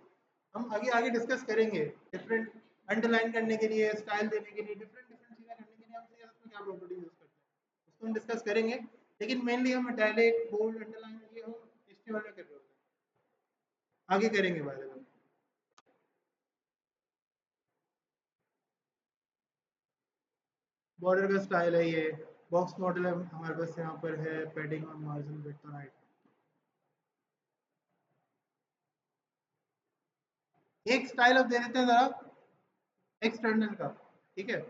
[SPEAKER 1] हम आगे आगे डिस्कस करेंगे डिफरेंट अंडरलाइन करने के लिए, स्टाइल देने के लिए, डिफरेंट डिफरेंट चीज़ें करने के लिए हम सीएसएस में क्या प्रॉपर्टी यूज करते हैं उसको हम डिस्कस करेंगे। लेकिन मेनली हम इटैलिक, बोल्ड, अंडरलाइन ये हम एचटीएमएल में कर रहे होते हैं, आगे करेंगे बाय द वे। बॉर्डर का स्टाइल है ये, बॉक्स मॉडल है हमारे पास, यहाँ पर है पैडिंग और मार्जिन विड्थ और हाइट। एक स्टाइल अब दे देते हैं जरा एक्सटर्नल का। ठीक है,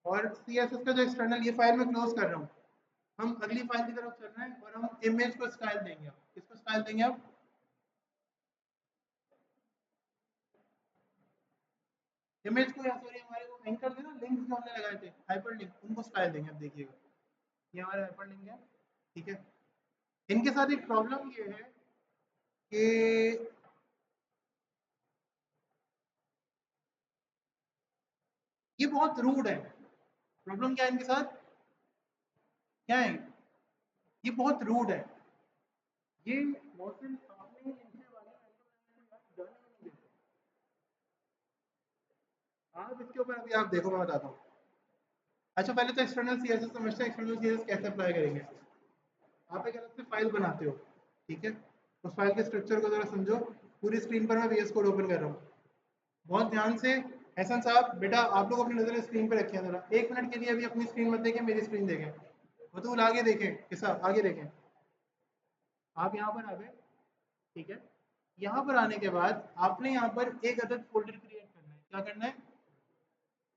[SPEAKER 1] और सीएसएस का जो एक्सटर्नल, ये फाइल मैं क्लोज कर रहा हूँ, हम अगली फाइल की तरफ चल रहे हैं और हम इमेज को स्टाइल देंगे। अब किसको स्टाइल देंगे? अब इमेज को, या सॉरी हमारे वो एंकर थे ना, लिंक्स जो हमने लगाए थे हाइपर लिंक, उनको स्टाइल देंगे। अब देखिएगा ये हमारे हाइपर लिंक है। ठीक है, इनके साथ एक प्रॉब्लम ये है कि ये बहुत रूड है। प्रॉब्लम क्या है इनके साथ? क्या है? ये बहुत रूड है। ये मॉडल आपने इनसे वाले जाने ही नहीं देते। आप इसके ऊपर अभी आप देखो, मैं बताता हूँ। अच्छा पहले तो एक्सटर्नल सीएसएस समझते हैं, एक्सटर्नल सीएसएस कैसे अप्लाई करेंगे। आप एक अलग से फाइल बनाते हो, ठीक है, उस फाइल के स्ट्रक्चर को जरा समझो। पूरी स्क्रीन पर मैं VS कोड ओपन कर रहा हूँ, बहुत ध्यान से। एहसन साहब बेटा आप लोग अपनी नजरें स्क्रीन पर रखें, जरा 1 मिनट के लिए अभी अपनी स्क्रीन मत देखें, मेरी स्क्रीन देखें। बतूल आगे देखें, किसा आगे देखें। आप यहाँ पर आ गए, ठीक है। यहाँ पर आने के बाद आपने यहाँ पर एक अदद फोल्डर क्रिएट करना है। क्या करना है?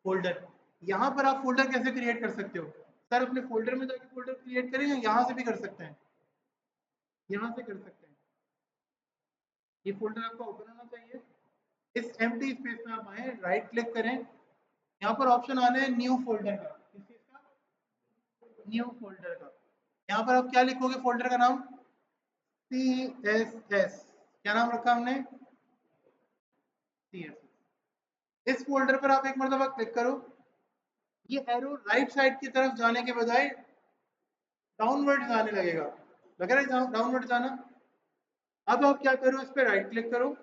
[SPEAKER 1] फोल्डर। यहाँ पर आप फोल्डर कैसे क्रिएट कर सकते हो? सर अपने फोल्डर में जाके फोल्डर क्रिएट करें, या यहाँ से भी कर सकते हैं? यहाँ से कर सकते हैं। ये फोल्डर आपका ओपन होना चाहिए। इस एम्प्टी स्पेस में आप आए, राइट क्लिक करें, यहाँ पर ऑप्शन आना है न्यू फोल्डर का। किस चीज का? न्यू फोल्डर का। यहाँ पर आप क्या लिखोगे? फोल्डर का नाम CSS। क्या नाम रखा हमने? CSS। इस फोल्डर पर आप एक मरतबा क्लिक करो, ये एरो राइट साइड की तरफ जाने के बजाय डाउनवर्ड जाने लगेगा। लग रहा है डाउनवर्ड जाना? अब आप क्या करो, इस पर राइट क्लिक करो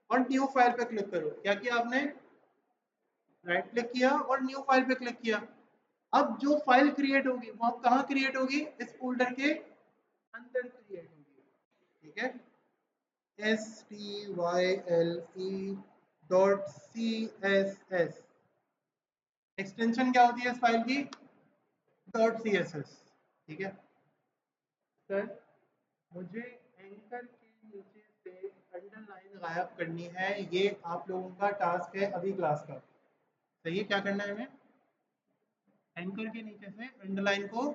[SPEAKER 1] और न्यू फाइल पे क्लिक करो। क्या किया आपने? राइट क्लिक किया और न्यू फाइल पे क्लिक किया। अब जो फाइल क्रिएट होगी वो आप कहाँ क्रिएट होगी? इस फोल्डर के अंदर क्रिएट होगी, ठीक है। style.css एक्सटेंशन क्या होती है इस फाइल की? .css, ठीक है। सर मुझे एंकर के नीचे से अंडरलाइन गायब करनी है, ये आप लोगों का टास्क है अभी क्लास का। सही है, क्या करना है हमें? एंकर के नीचे से अंडरलाइन को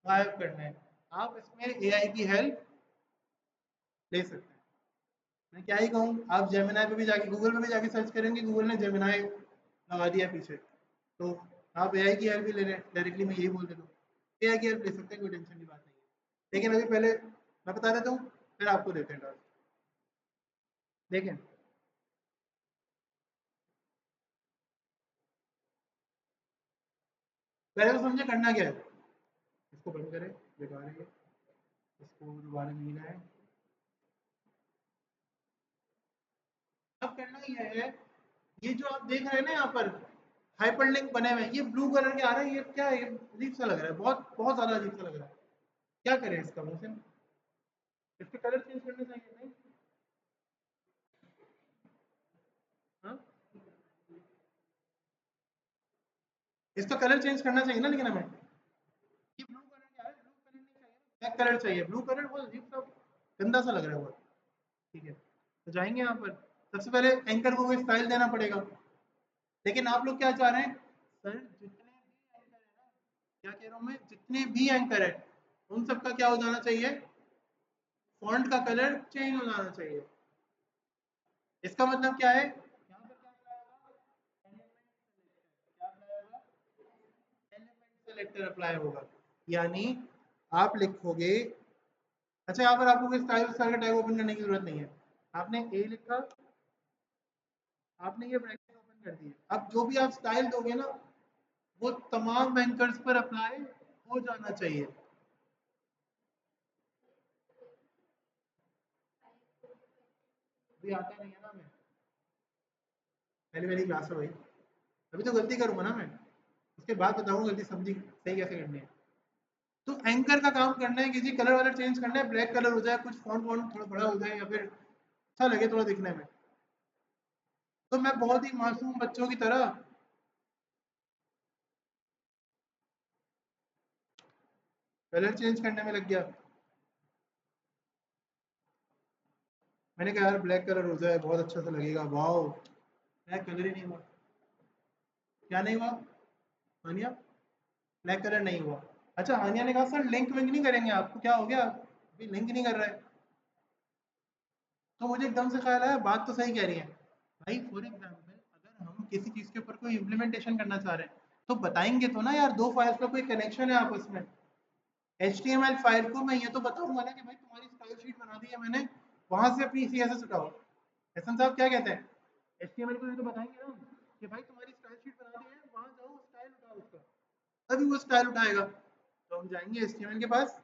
[SPEAKER 1] गायब करना है। आप इसमें AI की हेल्प ले सकते हैं। मैं क्या ही कहूँ, आप जेमिनाई पे भी जाके, गूगल पे भी जाके सर्च करेंगे, गूगल ने जेमिनाई लगा दिया पीछे, तो आप AI की हेल्प भी ले लें। डायरेक्टली मैं यही बोल देता हूँ, AI की हेल्प ले सकते हैं, कोई टेंशन की बात नहीं है। लेकिन अभी पहले मैं बता देता हूँ, फिर आपको देते हैं टास्क। देखें, पहले तो समझे करना क्या है। इसको बंद करें, बेकार है ये, इसको दोबारा मिलना है। अब करना ये है, ये जो आप देख रहे हैं ना यहाँ पर हाइपरलिंक बने हुए, ये ब्लू कलर के आ रहे हैं, ये क्या है? ये अजीब सा लग रहा है, बहुत बहुत ज्यादा अजीब सा लग रहा है। क्या करें इसका? मोशन, इसके कलर चेंज करने चाहिए नहीं? हाँ, इसका कलर चेंज करना चाहिए ना, लेकिन हमें ये ब्लू कलर क्या है? ब्लू कलर नहीं चाहिए, ब्लैक कलर चाहिए। ब्लू कलर बहुत अजीब सा गंदा सा लग रहा है बहुत, ठीक है। तो जाएंगे यहाँ पर, सबसे पहले एंकर को कोई स्टाइल देना पड़ेगा। लेकिन आप लोग क्या चाह रहे हैं? सर जितने भी एंकर है ना, क्या कह रहा हूँ मैं, जितने भी एंकर है उन सबका क्या हो जाना चाहिए? फॉन्ट का कलर चेंज हो जाना चाहिए। इसका मतलब क्या है? यहाँ पर क्या अप्लाई होगा? Element selector. क्या अप्लाई होगा? एलिमेंट सेलेक्टर अप्लाई होगा। यानी आप लिखोगे, अच्छा यहाँ पर आपको कोई स्टाइल का टैग ओपन करने की जरूरत नहीं है। आपने ए लिखा, आपने ये ब्रैकेट ओपन कर दिए। अब जो भी आप स्टाइल दोगे ना, वो तमाम एंकर्स पर अप्लाई हो जाना चाहिए। अभी आता नहीं है ना मैं, पहले मेरी क्लास है भाई, अभी तो गलती करूंगा ना मैं, उसके बाद बताऊंगा गलती समझी सही कैसे करनी है। तो एंकर का काम करना है, किसी कलर वालर चेंज करना है, ब्लैक कलर हो जाए, कुछ फॉन्ट वॉन्ट थोड़ा बड़ा हो जाए, या फिर अच्छा लगे थोड़ा दिखने में। तो मैं बहुत ही मासूम बच्चों की तरह कलर चेंज करने में लग गया। मैंने कहा यार ब्लैक कलर हो जाए, बहुत अच्छा सा लगेगा, वाओ। ब्लैक कलर ही नहीं हुआ। क्या नहीं हुआ हानिया? ब्लैक कलर नहीं हुआ। अच्छा, हानिया ने कहा सर लिंक विंक नहीं करेंगे? आपको क्या हो गया, अभी लिंक नहीं कर रहा है? तो मुझे एकदम से ख्याल आया, बात तो सही कह रही है भाई। फॉर एग्जाम्पल अगर हम किसी चीज़ के ऊपर कोई इम्प्लीमेंटेशन करना चाह रहे हैं, तो बताएंगे तो ना यार, दो फाइल्स का कोई कनेक्शन है आपस में। HTML फाइल को मैं ये तो बताऊंगा ना कि भाई तुम्हारी स्टाइल शीट बना दी है मैंने, वहां से अपनी CSS उठाओ। हसन साहब क्या कहते हैं? HTML को ये तो बताएंगे ना कि भाई तुम्हारी स्टाइल शीट बना दी है, वहां जाओ स्टाइल उठाओ उसका, तभी वो स्टाइल उठाएगा। तो हम जाएंगे HTML के पास,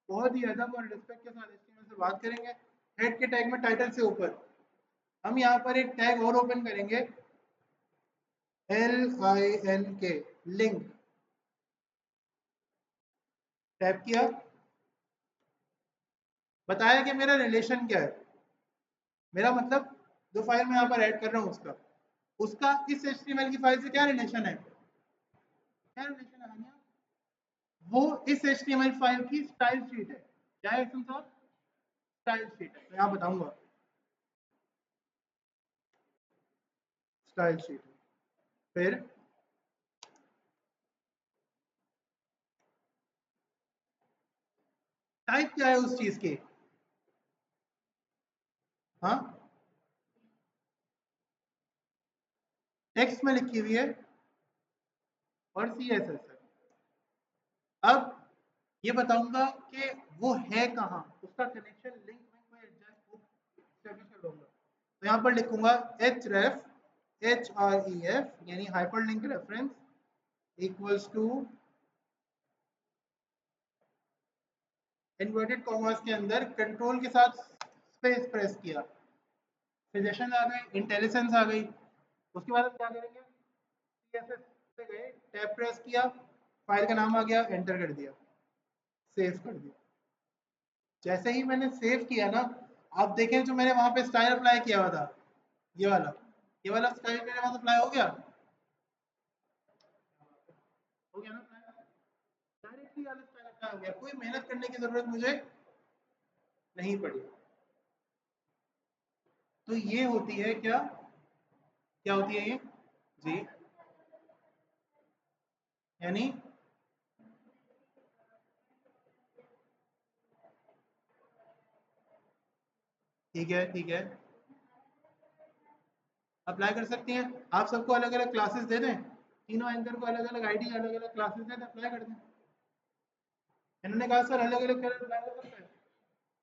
[SPEAKER 1] बहुत ही अदब और रिस्पेक्ट के साथ HTML से बात करेंगे। हेड के टैग में टाइटल से ऊपर हम यहाँ पर एक टैग और ओपन करेंगे, LINK, लिंक। टैप किया, बताया कि मेरा रिलेशन क्या है, मेरा मतलब जो फाइल मैं यहाँ पर ऐड कर रहा हूँ उसका उसका इस HTML की फाइल से क्या रिलेशन है, क्या रिलेशन है आनिया? वो इस HTML फाइल की स्टाइल शीट है। क्या है इसमें साहब? स्टाइल शीट है। तो यहाँ बताऊंगा स्टाइल शीट। फिर टाइप क्या है उस चीज के? हाँ, टेक्स्ट में लिखी हुई है और CSS है। अब ये बताऊंगा कि वो है कहाँ, उसका कनेक्शन लिंक में मैं एडजस्ट एस्टेब्लिश कर लूंगा। तो यहाँ पर लिखूंगा href यानी hyperlink reference equals to inverted commas के अंदर कंट्रोल के साथ स्पेस प्रेस किया, सजेशन आ गए, इंटेलिजेंस आ गई। उसके बाद हम क्या करेंगे, CSS पे गए, टैब प्रेस किया, फाइल का नाम आ गया, एंटर कर दिया, सेव कर दिया। जैसे ही मैंने सेव किया ना, आप देखें जो मैंने वहां पे स्टाइल अप्लाई किया हुआ था, ये वाला स्टाइल मेरे पास अप्लाई हो गया, हो गया ना अप्लाई, डायरेक्टली वाला स्टाइल अप्लाई हो गया, कोई मेहनत करने की जरूरत मुझे नहीं पड़ी। तो ये होती है क्या, क्या होती है ये जी, यानी ठीक है, ठीक है, अप्लाई कर सकती हैं। आप सबको अलग अलग क्लासेस दे दें, तीनों एंकर को अलग अलग आईडी अलग अलग क्लासेस दे दें, अप्लाई कर दें। इन्होंने कहा सर अलग अलग कलर अप्लाई हो सकता है,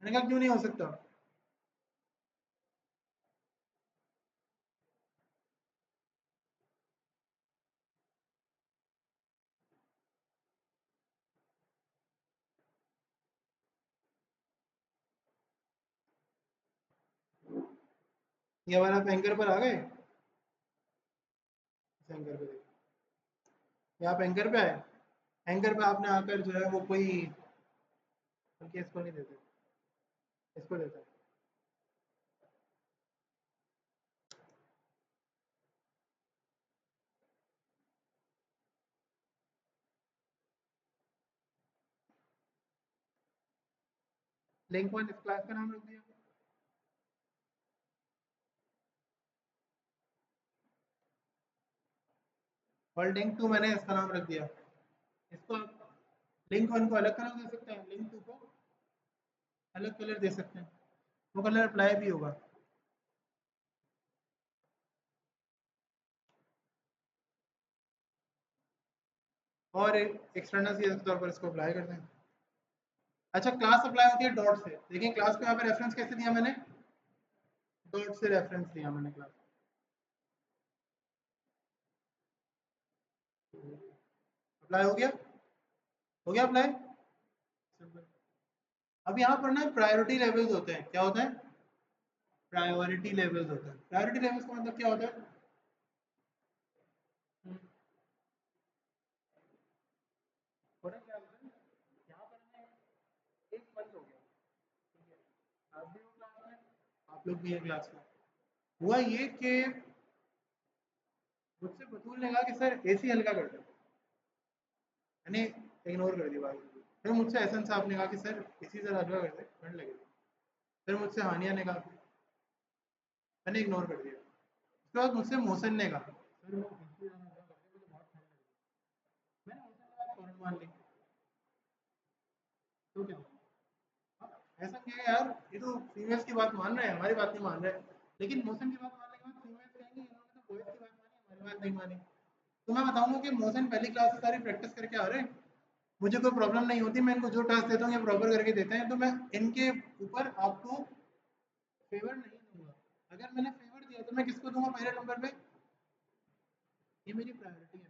[SPEAKER 1] मैंने कहा क्यों नहीं हो सकता। ये वाला आप एंकर पर आ गए, एंकर पे देखो, ये आप एंकर पे आए, एंकर पे आपने आकर जो है वो कोई, बल्कि इसको नहीं देते, इसको देते हैं। लिंक वन इस क्लास का नाम रख दिया, और लिंक टू मैंने इसका नाम रख दिया। इसको आप लिंक वन को अलग कलर दे सकते हैं, लिंक टू को अलग कलर दे सकते हैं, वो कलर अप्लाई भी होगा। और एक्सटर्नल सीएस के तौर पर इसको अप्लाई कर दें। अच्छा, क्लास अप्लाई होती है डॉट से, देखिए क्लास को यहाँ पे रेफरेंस कैसे दिया मैंने, डॉट से रेफरेंस दिया मैंने क्लास, अप्लाई हो गया, हो गया अप्लाई। अब यहाँ पर ना प्रायोरिटी लेवल्स होते हैं, क्या होता है, प्रायोरिटी लेवल्स होता है। प्रायोरिटी लेवल्स का मतलब क्या होता है, होता क्या होता है, यहाँ पर हमें एक बंद हो गया, ठीक है, आप भी हो क्लास में, आप लोग भी है क्लास में, हुआ ये कि मुझसे बतूल ने कहा कि सर एसी हल्का कर दो, मैंने इग्नोर कर दी बात। फिर मुझसे एहसन साहब ने कहा कि सर एसी जरा हल्का कर दे, ठंड लगेगी। फिर मुझसे हानिया ने कहा, मैंने इग्नोर कर दिया। उसके बाद मुझसे मोहसिन ने कहा सर वो एसी जरा हल्का कर दे, मुझे बहुत ठंड लगेगी। मैंने मोहसिन की बात फौरन मान ली। तो क्या हाँ, ऐसा क्या है यार, ये तो फीमेल्स की बात मान रहे हैं, हमारी बात नहीं मान रहे। लेकिन मोहसिन की बात मानने के बाद फीमेल्स कहेंगी इन्होंने तो बॉयज की बात मानी, हमारी बात नहीं मानी। तो मैं बताऊंगा कि मोहसिन पहली क्लास से सारी प्रैक्टिस करके आ रहे हैं, मुझे कोई प्रॉब्लम नहीं होती, मैं इनको जो टास्क देता हूँ ये प्रॉपर करके देते हैं, तो मैं इनके ऊपर आपको फेवर नहीं दूंगा। अगर मैंने फेवर दिया तो मैं किसको दूंगा पहले नंबर पे, ये मेरी प्रायोरिटी है ना।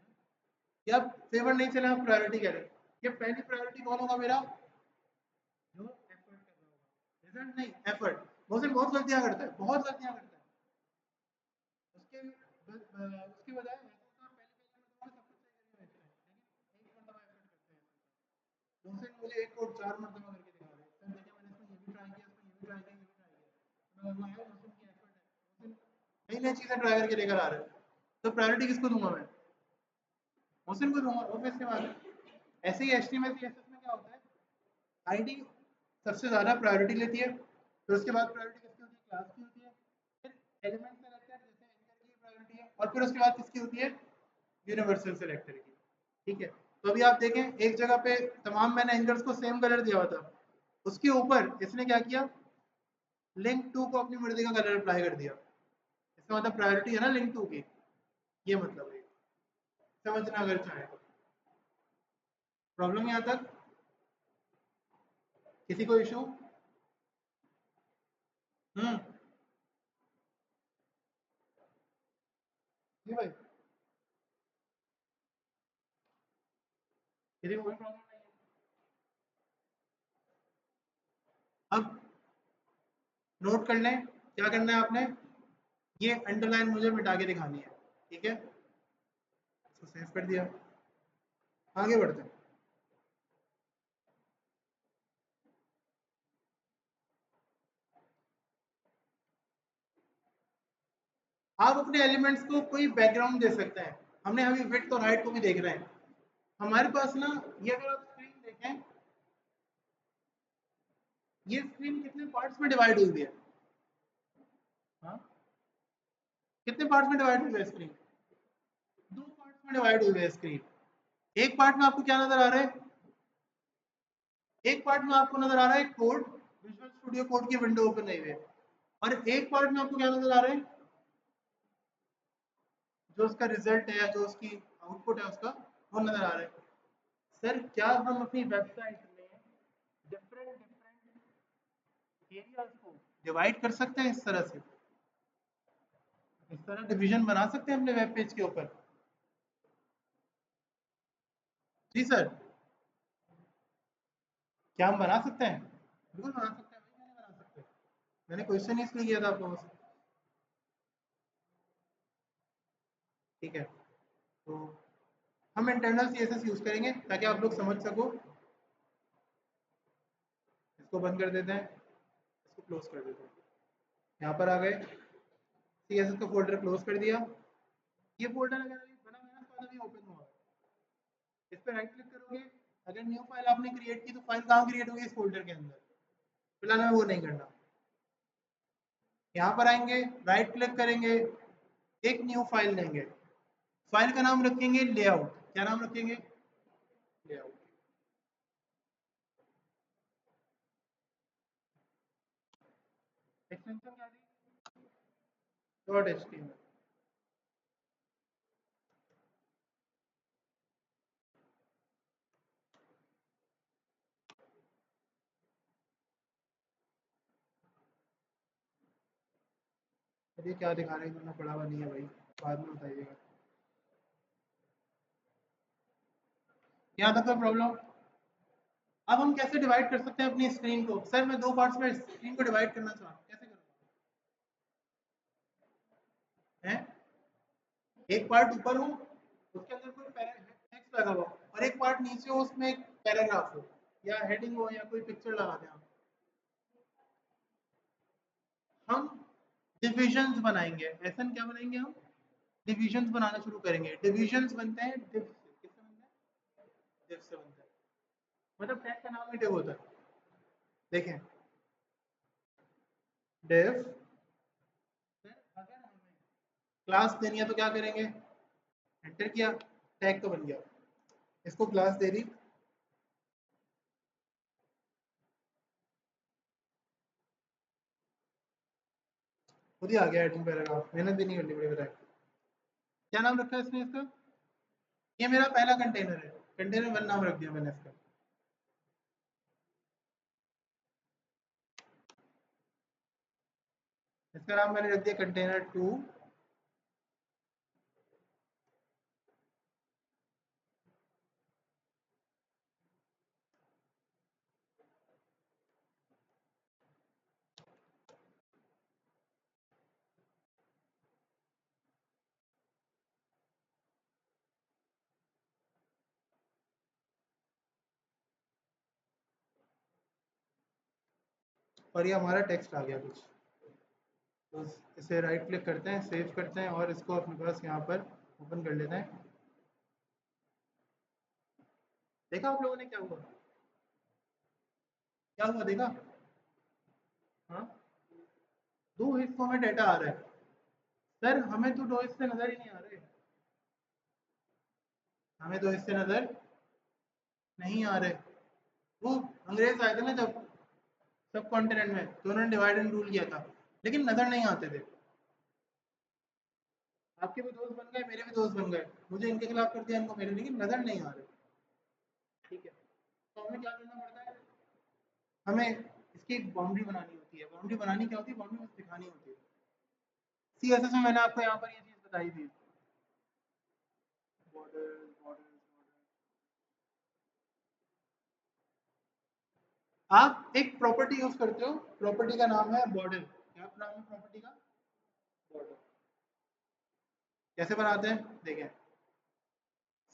[SPEAKER 1] या फेवर नहीं चले आप प्रायोरिटी कह रहे हैं, ये पहली प्रायोरिटी कौन होगा मेरा, जो एफर्ट कर रहा होगा, रिजल्ट नहीं एफर्ट। मोहसिन बहुत गलतियां करता है, बहुत गलतियां करता है, उसके बजाय पहले पेज में तो सब कुछ सही करके भेजता है, लेकिन एक मरतबा एफर्ट करते हैं। मोहसिन मुझे एक कोड 4 मरतबा करके दिखा रहे हैं, सर देखिए मैंने इसमें ये भी ट्राई किया, वो है मोहसिन की एफर्ट है, मोहसिन नई नई चीजें ट्राई करके लेकर आ रहे हैं, तो प्रायोरिटी किसको दूंगा मैं? मोहसिन को दूंगा, ऑब्वियस सी बात है। ऐसे ही एचटीएमएल सीएसएस में क्या होता है, आईडी सबसे ज्यादा प्रायोरिटी लेती है, फिर उसके बाद प्रायोरिटी किसकी होती है, क्लास की होती है, फिर एलिमेंट सेलेक्टर जैसे एंकर की प्रायोरिटी है, और फिर उसके बाद किसकी होती है, यूनिवर्सल सेलेक्टर की। ठीक है, तो अभी आप देखें एक जगह पे तमाम मैंने एंकर्स को सेम कलर दिया हुआ था, उसके ऊपर इसने क्या किया, लिंक टू को अपनी मर्जी का कलर अप्लाई कर दिया। इसका मतलब प्रायोरिटी है ना लिंक टू की, ये मतलब है, समझना अगर चाहे तो। प्रॉब्लम यहाँ तक, किसी को इशू? हम्म, जी भाई, किसी को कोई प्रॉब्लम नहीं है। अब नोट कर लें, क्या करना है आपने, ये अंडरलाइन मुझे मिटा के दिखानी है, ठीक है, इसको सेव कर दिया, आगे बढ़ते हैं। आप अपने एलिमेंट्स को कोई बैकग्राउंड दे सकते हैं, हमने अभी विड्थ और हाइट को भी देख रहे हैं। हमारे पास ना, ये अगर आप स्क्रीन देखें, ये स्क्रीन कितने पार्ट्स में डिवाइड हुई है? हाँ, कितने पार्ट्स में डिवाइड हुई है स्क्रीन? दो पार्ट्स में डिवाइड हुई है स्क्रीन। एक पार्ट में आपको क्या नजर आ रहा है, एक पार्ट में आपको नजर आ रहा है कोड, विजुअल स्टूडियो कोड की विंडो ओपन हुई है, और एक पार्ट में आपको क्या नजर आ रहा है, जो उसका रिजल्ट है, जो उसकी आउटपुट है उसका, वो नजर आ रहा है। सर क्या हम अपनी वेबसाइट में डिफरेंट डिफरेंट एरियाज को डिवाइड कर सकते हैं इस तरह से, इस तरह डिवीजन बना सकते हैं अपने वेब पेज के ऊपर? जी सर, क्या हम बना सकते हैं? बिल्कुल बना सकते हैं भाई, मैंने बना सकते हैं, मैंने क्वेश्चन इसलिए किया था आपको बस। ठीक है, तो हम इंटरनल सीएसएस यूज करेंगे ताकि आप लोग समझ सको। इसको बंद कर देते हैं, इसको क्लोज कर देते हैं, यहाँ पर आ गए, सीएसएस का फोल्डर क्लोज कर दिया। ये फोल्डर अगर अभी बना हुआ है ना, तो अभी ओपन हुआ, इस पर राइट क्लिक करोगे, अगर न्यू फाइल आपने क्रिएट की तो फाइल कहाँ क्रिएट होगी, इस फोल्डर के अंदर। फिलहाल हमें वो नहीं करना, यहाँ पर आएंगे, राइट क्लिक करेंगे, एक न्यू फाइल लेंगे, फाइल का नाम रखेंगे लेआउट। क्या नाम रखेंगे? लेआउट। एक्सटेंशन क्या दी? Dot HTML. अरे क्या दिखा रहे हैं, पढ़ा हुआ नहीं है भाई, बाद में बताइएगा। यहाँ तक कोई प्रॉब्लम? अब हम कैसे डिवाइड कर सकते हैं अपनी स्क्रीन को? सर मैं दो पार्ट्स में स्क्रीन को डिवाइड करना चाहता हूँ, कैसे करूँगा? हैं, एक पार्ट ऊपर हो, उसके अंदर कोई टेक्स्ट लगा हुआ, और एक पार्ट नीचे हो, उसमें एक पैराग्राफ हो या हेडिंग हो या कोई पिक्चर लगा दें हम डिविजन्स बनाएंगे। ऐसा क्या बनाएंगे हम? डिविजन्स बनाना शुरू करेंगे। डिविजन्स बनते हैं डिव से, किससे बनते हैं? डिव से बनते हैं, मतलब टैग का नाम ही डिव होता है। देखें, डिव, फिर अगर हमें क्लास देनी है तो क्या करेंगे, एंटर किया, टैग तो बन गया, इसको क्लास दे दी, खुद ही आ गया हेडिंग पैराग्राफ, मेहनत भी नहीं करनी पड़ी। बताए क्या नाम रखा है इसने इसका? ये मेरा पहला कंटेनर है, कंटेनर वन नाम रख दिया मैंने इसका। इसका नाम मैंने रख दिया कंटेनर टू। और ये हमारा टेक्स्ट आ गया कुछ। तो इसे राइट क्लिक करते हैं, सेव करते हैं और इसको अपने पास यहाँ पर ओपन कर लेते हैं। देखा आप लोगों ने क्या हुआ? क्या हुआ देखा? हाँ, दो हिस्सों में डेटा आ रहा है। सर हमें तो दो हिस्से नजर ही नहीं आ रहे, हमें दो हिस्से नजर नहीं आ रहे। वो अंग्रेज आए थे ना जब सब कॉन्टिनेंट में, तो उन्होंने डिवाइड एंड रूल किया था, लेकिन नजर नहीं आते थे। आपके भी दोस्त बन गए, मेरे भी दोस्त बन गए, मुझे इनके खिलाफ कर दिया, इनको मेरे, लेकिन नजर नहीं आ रहे। ठीक है, तो हमें क्या करना पड़ता है? हमें इसकी एक बाउंड्री बनानी होती है। बाउंड्री बनानी क्या होती है? बाउंड्री बस दिखानी होती है। सीएसएस में मैंने आपको यहाँ पर ये चीज बताई थी, बॉर्डर बॉर्डर। आप एक प्रॉपर्टी यूज करते हो, प्रॉपर्टी का नाम है बॉर्डर। क्या नाम है प्रॉपर्टी का? बॉर्डर। कैसे बनाते हैं देखें।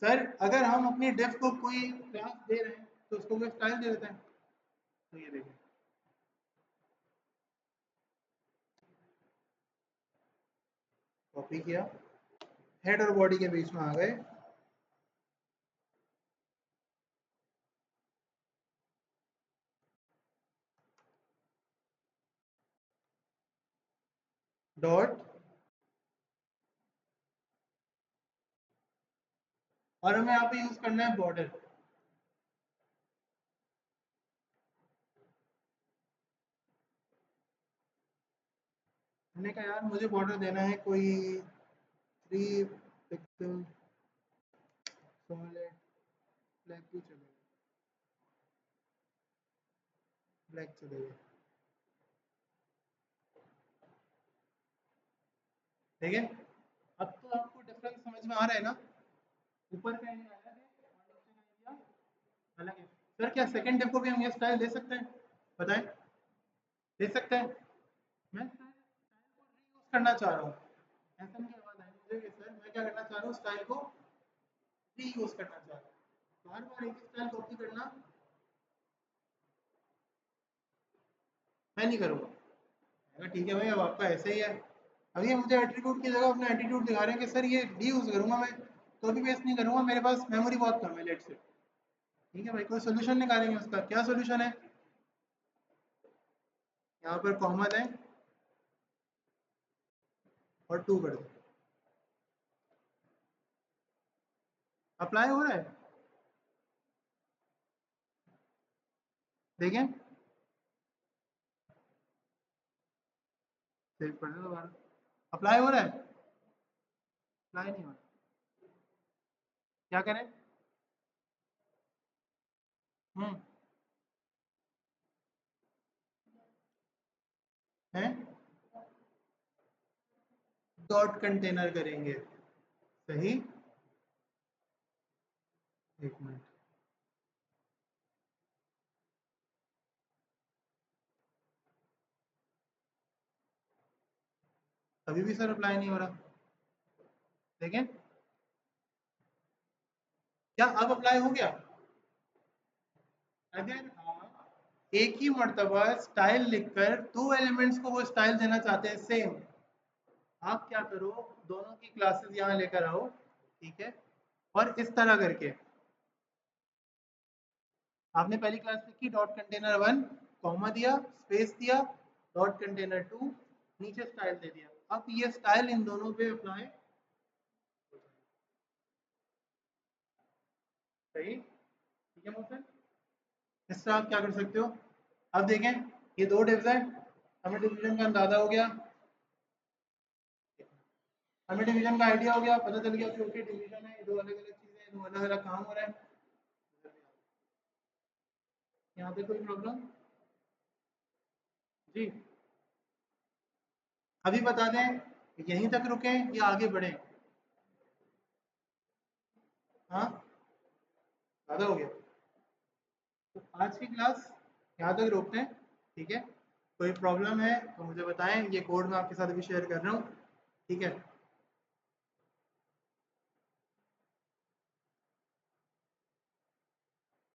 [SPEAKER 1] सर अगर हम अपनी डेफ को कोई क्लास दे रहे हैं तो उसको कोई स्टाइल दे देते हैं। तो ये देखें, कॉपी किया, हेड और बॉडी के बीच में आ गए, डॉट, और हमें यहाँ पे यूज करना है बॉर्डर। हमने कहा यार मुझे बॉर्डर देना है कोई 3 पिक्सल सॉलिड, ब्लैक भी चलेगा, ब्लैक चलेगा। ठीक है, अब तो आपको डिफरेंस समझ में आ रहा है ना? ऊपर का एरिया अलग है और नीचे का एरिया अलग है। सर क्या सेकंड डेप को भी हम ये स्टाइल दे सकते हैं? बताएं, दे सकते हैं? मैं स्टाइल को रीयूज करना चाह रहा हूँ। ऐसा नहीं आवाज आई मुझे कि सर मैं क्या करना चाह रहा हूँ, स्टाइल को रीयूज करना चाह रहा हूँ। बार बार एक स्टाइल कॉपी करना मैं नहीं करूँगा। अगर ठीक है भाई, अब आपका ऐसे ही है, अब ये मुझे एट्रीब्यूट की जगह अपना एटीट्यूड दिखा रहे हैं कि सर ये रीयूज करूंगा मैं, तो भी वेस्ट नहीं करूंगा, मेरे पास मेमोरी बहुत कम है, लेट से। ठीक है भाई, कोई सोल्यूशन निकालेंगे उसका। क्या सोल्यूशन है? यहाँ पर कॉमन है और 2 कर दो। अप्लाई हो रहा है, देखें, सेव कर दो दोबारा। अप्लाई हो रहा है? अप्लाई नहीं हो रहा, क्या करें? हम्म, है, डॉट कंटेनर करेंगे, सही। एक मिनट, अभी भी सर अप्लाई नहीं हो रहा, देखें, क्या अब अप्लाई हो गया? अगर आप एक ही मर्तबा स्टाइल लिखकर दो एलिमेंट्स को वो स्टाइल देना चाहते हैं सेम, आप क्या करो, दोनों की क्लासेस यहाँ लेकर आओ, ठीक है, और इस तरह करके आपने पहली क्लास लिखी डॉट कंटेनर 1, कॉमा दिया, स्पेस दिया, डॉट कंटेनर 2, नीचे स्टाइल दे दिया। अब ये स्टाइल इन दोनों पे अप्लाई, सही। ठीक है मोहसिन, इस तरह आप क्या कर सकते हो? अब देखें, ये दो डिव्स हैं, हमें डिवीजन का अंदाजा हो गया, हमें डिवीजन का आइडिया हो गया, पता चल गया कि ओके डिवीजन है, ये दो अलग अलग चीजें हैं, दो अलग अलग काम हो रहा है। यहाँ पे कोई प्रॉब्लम? जी, अभी बता दें यहीं तक रुकें या आगे बढ़ें? हाँ, ज़्यादा हो गया, तो आज की क्लास यहाँ तक रोकते हैं। ठीक है, कोई प्रॉब्लम है तो मुझे बताएं, ये कोड मैं आपके साथ अभी शेयर कर रहा हूँ। ठीक है।